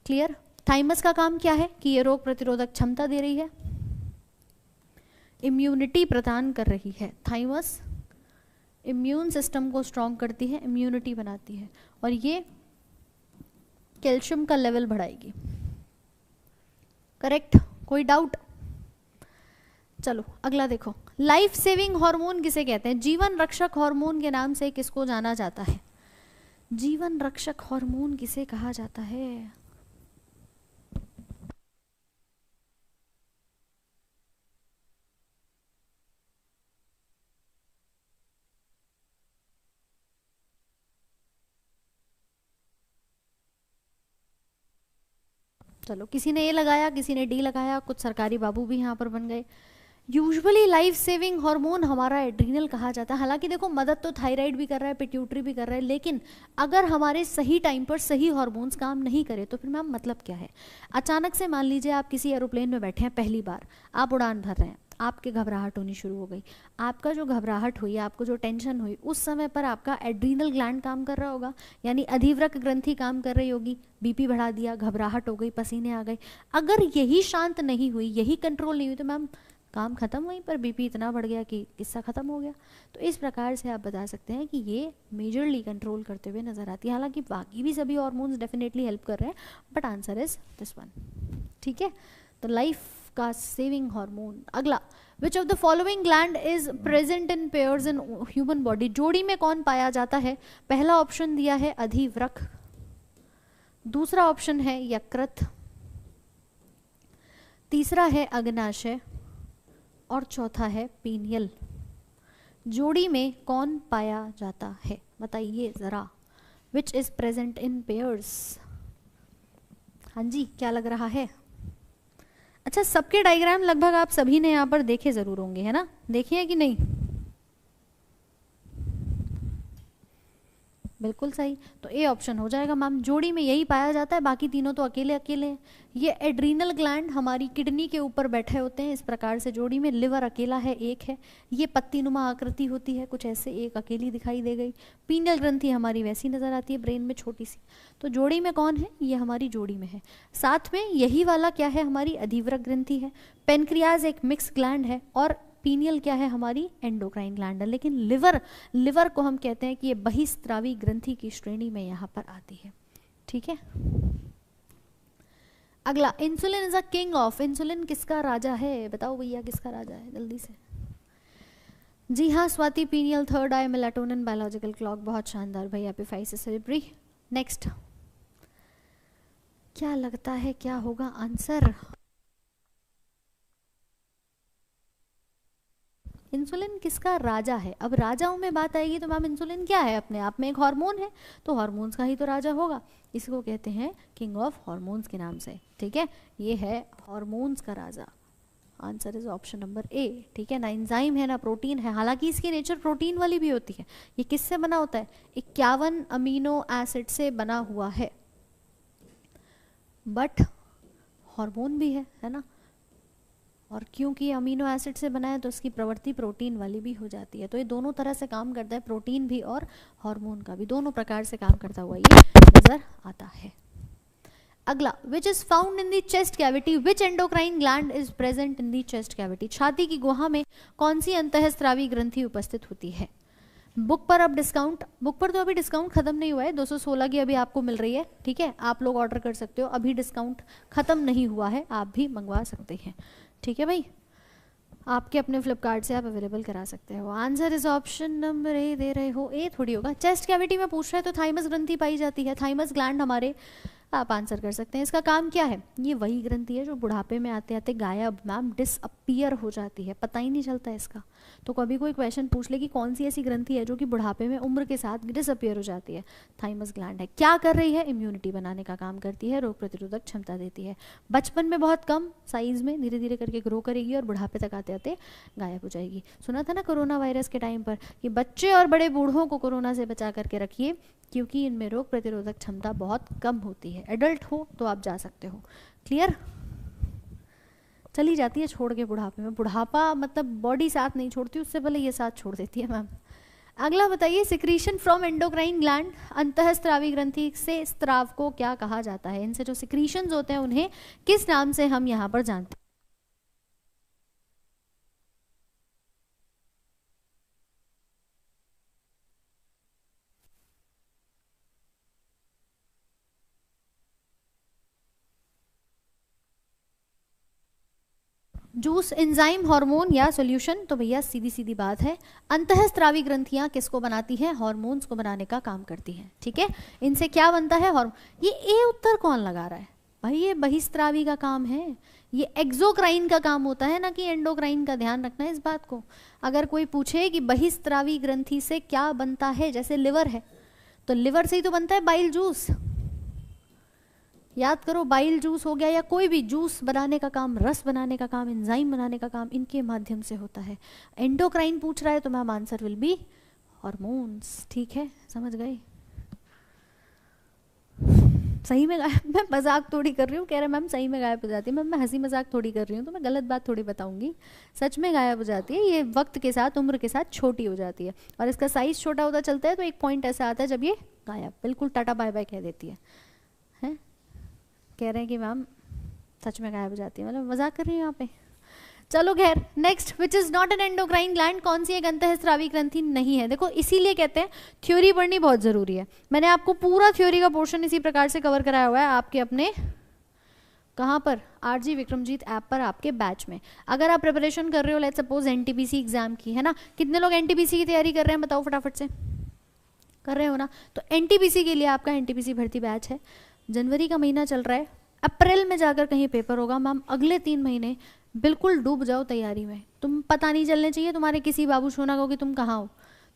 क्लियर? थाइमस का काम क्या है कि ये रोग प्रतिरोधक क्षमता दे रही है, इम्यूनिटी प्रदान कर रही है। थाइमस इम्यून सिस्टम को स्ट्रॉन्ग करती है, इम्यूनिटी बनाती है, और ये कैल्शियम का लेवल बढ़ाएगी। करेक्ट, कोई डाउट? चलो अगला देखो, लाइफ सेविंग हार्मोन किसे कहते हैं? जीवन रक्षक हार्मोन के नाम से किसको जाना जाता है? जीवन रक्षक हार्मोन किसे कहा जाता है? चलो, किसी ने ए लगाया, किसी ने डी लगाया, कुछ सरकारी बाबू भी यहाँ पर बन गए। यूजुअली लाइफ सेविंग हार्मोन हमारा एड्रीनल कहा जाता है। हालांकि देखो, मदद तो थायराइड भी कर रहा है, पिट्यूटरी भी कर रहा है, लेकिन अगर हमारे सही टाइम पर सही हार्मोन्स काम नहीं करे तो फिर मैम मतलब क्या है? अचानक से मान लीजिए आप किसी एरोप्लेन में बैठे हैं, पहली बार आप उड़ान भर रहे हैं, आपके घबराहट होनी शुरू हो गई। आपका जो घबराहट हुई, आपको जो टेंशन हुई, उस समय पर आपका एड्रीनल ग्लैंड काम कर रहा होगा, यानी अधिवृक्क ग्रंथि काम कर रही होगी, बीपी बढ़ा दिया, घबराहट हो गई, पसीने आ गए। अगर यही शांत नहीं हुई, यही कंट्रोल नहीं हुई, तो मैम काम खत्म, वहीं पर बीपी इतना बढ़ गया कि किस्सा खत्म हो गया। तो इस प्रकार से आप बता सकते हैं कि ये मेजरली कंट्रोल करते हुए नजर आती है। हालांकि बाकी भी सभी हार्मोन्स डेफिनेटली हेल्प कर रहे हैं, but answer is this one. ठीक है, तो लाइफ का सेविंग हार्मोन। अगला, विच of the following gland is present in pairs in human body? जोड़ी में कौन पाया जाता है? पहला ऑप्शन दिया है अधिवृक्क, दूसरा ऑप्शन है यकृत, तीसरा है अग्नाशय, और चौथा है पीनियल। जोड़ी में कौन पाया जाता है? बताइए जरा, which is present in pairs. हाँ जी, क्या लग रहा है? अच्छा, सबके डायग्राम लगभग आप सभी ने यहाँ पर देखे जरूर होंगे, है ना? देखे हैं कि नहीं? बिल्कुल सही, तो ए ऑप्शन हो जाएगा मैम। जोड़ी में यही पाया जाता है, बाकी तीनों तो अकेले अकेले हैं। ये एड्रीनल ग्लैंड हमारी किडनी के ऊपर बैठे होते हैं इस प्रकार से जोड़ी में। लिवर अकेला है, एक है, ये पत्तीनुमा आकृति होती है, कुछ ऐसे, एक अकेली दिखाई दे गई। पीनियल ग्रंथि हमारी वैसी नजर आती है, ब्रेन में छोटी सी। तो जोड़ी में कौन है? ये हमारी जोड़ी में है। साथ में यही वाला क्या है? हमारी अधिवृक्क ग्रंथि है। पेनक्रियाज एक मिक्स ग्लैंड है, और पीनियल क्या है? हमारी एंडोक्राइन ग्लैंड है। लेकिन लिवर को हम कहते हैं कि ये बहिस्त्रावी ग्रंथि की श्रेणी में यहाँ पर आती है। ठीक है, अगला, insulin is a king of. Insulin किसका राजा है? बताओ भैया, किसका राजा है? जल्दी से। जी हाँ, स्वाति, पीनियल, थर्ड आई, मेलाटोनिन, बायोलॉजिकल क्लॉक। बहुत शानदार भैया, एपिफाइसिस सेरेब्री। नेक्स्ट, क्या लगता है क्या होगा आंसर? इंसुलिन किसका राजा है? अब राजाओं में बात आएगी तो मैम इंसुलिन क्या है? अपने आप में एक हार्मोन है, तो हार्मोन्स का ही तो राजा होगा। इसको कहते हैं किंग ऑफ हार्मोन्स के नाम से। ठीक है, ये है हार्मोन्स का राजा। Answer is option number A. ठीक है, ना एंजाइम है ना प्रोटीन है, हालांकि इसकी नेचर प्रोटीन वाली भी होती है। ये किससे बना होता है? 51 अमीनो एसिड से बना हुआ है, बट हार्मोन भी है ना? और क्योंकि अमीनो एसिड से बना है तो इसकी प्रवृत्ति प्रोटीन वाली भी हो जाती है। तो ये दोनों तरह से काम करता है, प्रोटीन भी और हार्मोन का भी, दोनों प्रकार से काम करता हुआ ये नजर आता है। अगला, which is found in the chest cavity? Which endocrine gland is present in the chest cavity? छाती की गुहा में कौन सी अंतःस्रावी ग्रंथि उपस्थित होती है? बुक पर अब डिस्काउंट, बुक पर तो अभी डिस्काउंट खत्म नहीं हुआ है, 216 की अभी आपको मिल रही है। ठीक है, आप लोग ऑर्डर कर सकते हो, अभी डिस्काउंट खत्म नहीं हुआ है, आप भी मंगवा सकते हैं। ठीक है भाई, आपके अपने फ्लिपकार्ट से आप अवेलेबल करा सकते हो। Answer is option number A दे रहे हो, ए थोड़ी होगा। चेस्ट कैविटी में पूछ रहा है तो थाइमस ग्रंथि पाई जाती है, थाइमस ग्लैंड हमारे। आप आंसर कर सकते हैं। इसका काम क्या है? ये वही ग्रंथि है जो बुढ़ापे में आते आते गायब, मैम डिसअपियर हो जाती है, पता ही नहीं चलता इसका। तो कभी कोई क्वेश्चन पूछ ले कि कौन सी ऐसी ग्रंथि है जो कि बुढ़ापे में उम्र के साथ डिसअपियर हो जाती है? थाइमस ग्लैंड है। क्या कर रही है? इम्यूनिटी बनाने का काम करती है, रोग प्रतिरोधक क्षमता देती है। बचपन में बहुत कम साइज में, धीरे धीरे करके ग्रो करेगी और बुढ़ापे तक आते आते गायब हो जाएगी। सुना था ना कोरोना वायरस के टाइम पर कि बच्चे और बड़े बूढ़ों को कोरोना से बचा करके रखिए, क्योंकि इनमें रोग प्रतिरोधक क्षमता बहुत कम होती है। एडल्ट हो तो आप जा सकते हो। क्लियर? चली जाती है छोड़ के बुढ़ापे में। बुढ़ापा मतलब बॉडी साथ नहीं छोड़ती, उससे पहले ये साथ छोड़ देती है मैम। अगला बताइए, सिक्रीशन फ्रॉम एंडोक्राइन ग्लैंड, अंतःस्रावी ग्रंथि से स्राव को क्या कहा जाता है? इनसे जो सिक्रीशंस होते हैं उन्हें किस नाम से हम यहाँ पर जानते हैं? जूस, एंजाइम, हार्मोन या सॉल्यूशन? तो भैया सीधी सीधी बात है, अंतःस्रावी ग्रंथियां किसको बनाती हैं? हार्मोन्स को बनाने का काम करती हैं। ठीक है, इनसे क्या बनता है? हार्मोन। ये ए उत्तर कौन लगा रहा है भाई? ये बहिस्त्रावी का काम है, ये एक्सोक्राइन का काम होता है ना कि एंडोक्राइन का। ध्यान रखना है इस बात को। अगर कोई पूछे कि बहिस्त्रावी ग्रंथि से क्या बनता है, जैसे लिवर है तो लिवर से ही तो बनता है बाइल जूस। याद करो, बाइल जूस हो गया या कोई भी जूस बनाने का काम, रस बनाने का काम, एंजाइम बनाने का काम इनके माध्यम से होता है। एंडोक्राइन पूछ रहा है तो ma'am answer will be hormones. ठीक है, समझ गए? सही में गायब? मैं मजाक थोड़ी कर रही हूँ। कह रहे मैम सही में गायब हो जाती है। मैम मैं हंसी मजाक थोड़ी कर रही हूँ, तो मैं गलत बात थोड़ी बताऊंगी। सच में गायब हो जाती है। ये वक्त के साथ, उम्र के साथ छोटी हो जाती है और इसका साइज छोटा होता चलता है। तो एक पॉइंट ऐसा आता है जब ये गायब, बिल्कुल टाटा बाय बाय कह देती है। कह रहे हैं कि मैम सच में गायब हो जाती है, मतलब मजाक कर रही हूँ यहाँ पे। चलो खैर, next, which is not an endocrine gland, कौन सी एक अंतःस्रावी ग्रंथि नहीं है? देखो इसीलिए कहते हैं थ्योरी पढ़नी बहुत जरूरी है। मैंने आपको पूरा थ्योरी का पोर्शन इसी प्रकार से कवर कराया हुआ है आपके अपने, कहाँ पर? आरजी विक्रमजीत ऐप पर, आपके बैच में। अगर आप प्रिपरेशन कर रहे हो लेट्स सपोज एनटीपीसी एग्जाम की, है ना, कितने लोग एनटीपीसी की तैयारी कर रहे हैं बताओ फटाफट से? कर रहे हो ना? तो एनटीपीसी के लिए आपका एनटीपीसी भर्ती बैच है। जनवरी का महीना चल रहा है, अप्रैल में जाकर कहीं पेपर होगा। मैम अगले 3 महीने बिल्कुल डूब जाओ तैयारी में। तुम पता नहीं चलने चाहिए तुम्हारे किसी बाबू सोना को कि तुम कहाँ हो।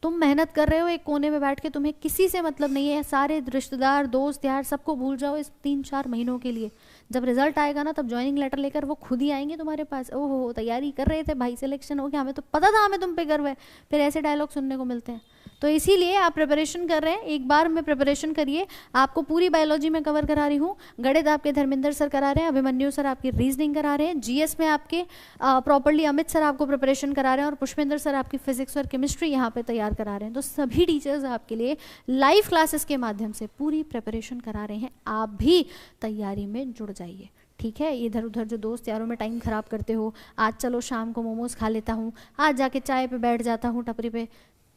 तुम मेहनत कर रहे हो एक कोने में बैठ के, तुम्हें किसी से मतलब नहीं है। सारे रिश्तेदार, दोस्त यार सबको भूल जाओ इस 3-4 महीनों के लिए। जब रिजल्ट आएगा ना तब ज्वाइनिंग लेटर लेकर वो खुद ही आएंगे तुम्हारे पास। ओहो तैयारी कर रहे थे भाई, सिलेक्शन हो गया, हमें तो पता था, हमें तुम पे गर्व है। फिर ऐसे डायलॉग सुनने को मिलते हैं। तो इसीलिए आप प्रिपरेशन कर रहे हैं, एक बार में प्रिपरेशन करिए। आपको पूरी बायोलॉजी में कवर करा रही हूँ। गणित आपके धर्मेंद्र सर करा रहे हैं, अभिमन्यु सर आपकी रीजनिंग करा रहे हैं, जीएस में आपके प्रॉपर्ली अमित सर आपको प्रिपरेशन करा रहे हैं, और पुष्पेंद्र सर आपकी फिजिक्स और केमिस्ट्री यहाँ पे तैयार करा रहे हैं। तो सभी टीचर्स आपके लिए लाइव क्लासेस के माध्यम से पूरी प्रिपरेशन करा रहे हैं। आप भी तैयारी में जुड़ जाइए। ठीक है, इधर उधर जो दोस्त यारों में टाइम खराब करते हो, आज चलो शाम को मोमोज खा लेता हूँ, आज जाके चाय पे बैठ जाता हूँ टपरी पे,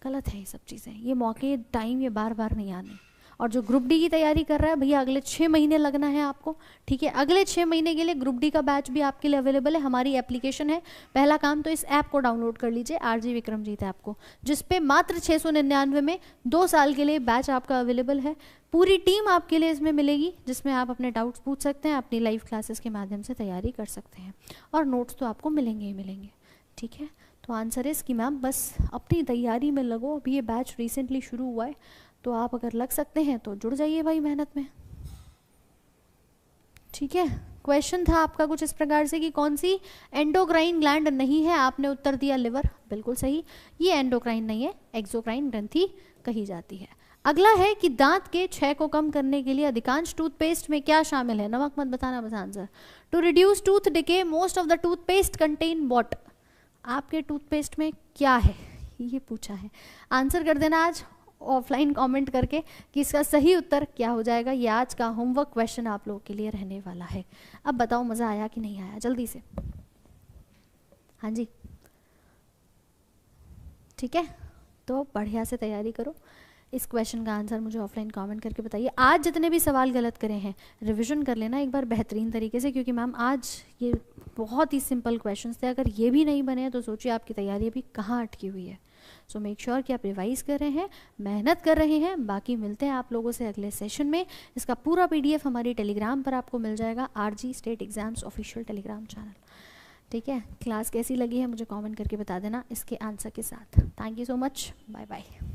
गलत है ये सब चीज़ें। ये मौके, टाइम ये बार बार नहीं आने। और जो ग्रुप डी की तैयारी कर रहा है भैया, अगले 6 महीने लगना है आपको। ठीक है, अगले 6 महीने के लिए ग्रुप डी का बैच भी आपके लिए अवेलेबल है। हमारी एप्लीकेशन है। पहला काम तो इस ऐप को डाउनलोड कर लीजिए, आरजी विक्रमजीत ऐप को, जिसपे मात्र 699 में 2 साल के लिए बैच आपका अवेलेबल है। पूरी टीम आपके लिए इसमें मिलेगी, जिसमें आप अपने डाउट्स पूछ सकते हैं, अपनी लाइव क्लासेस के माध्यम से तैयारी कर सकते हैं, और नोट्स तो आपको मिलेंगे ही मिलेंगे। ठीक है, तो आंसर है कि मैम बस अपनी तैयारी में लगो। अभी ये बैच रिसेंटली शुरू हुआ है, तो आप अगर लग सकते हैं तो जुड़ जाइए भाई मेहनत में। ठीक है, क्वेश्चन था आपका कुछ इस प्रकार से कि कौन सी एंडोक्राइन ग्लैंड नहीं है? आपने उत्तर दिया लिवर, बिल्कुल सही। ये एंडोक्राइन नहीं है, एक्सोक्राइन ग्रंथि कही जाती है। अगला है कि दांत के क्षय को कम करने के लिए अधिकांश टूथपेस्ट में क्या शामिल है? नमक मत बताना बस answer. To reduce tooth decay most of the toothpaste contain what? आपके टूथपेस्ट में क्या है, ये पूछा है। आंसर कर देना आज ऑफलाइन कमेंट करके कि इसका सही उत्तर क्या हो जाएगा। ये आज का होमवर्क क्वेश्चन आप लोगों के लिए रहने वाला है। अब बताओ मज़ा आया कि नहीं आया, जल्दी से। हाँ जी, ठीक है, तो बढ़िया से तैयारी करो। इस क्वेश्चन का आंसर मुझे ऑफलाइन कमेंट करके बताइए। आज जितने भी सवाल गलत करे हैं रिवीजन कर लेना एक बार बेहतरीन तरीके से, क्योंकि मैम आज ये बहुत ही सिंपल क्वेश्चंस थे। अगर ये भी नहीं बने हैं तो सोचिए आपकी तैयारी अभी कहाँ अटकी हुई है। सो मेक श्योर कि आप रिवाइज कर रहे हैं, मेहनत कर रहे हैं। बाकी मिलते हैं आप लोगों से अगले सेशन में। इसका पूरा PDF हमारी टेलीग्राम पर आपको मिल जाएगा, RG state exams official Telegram channel. ठीक है, क्लास कैसी लगी है मुझे कमेंट करके बता देना इसके आंसर के साथ। Thank you so much, bye bye.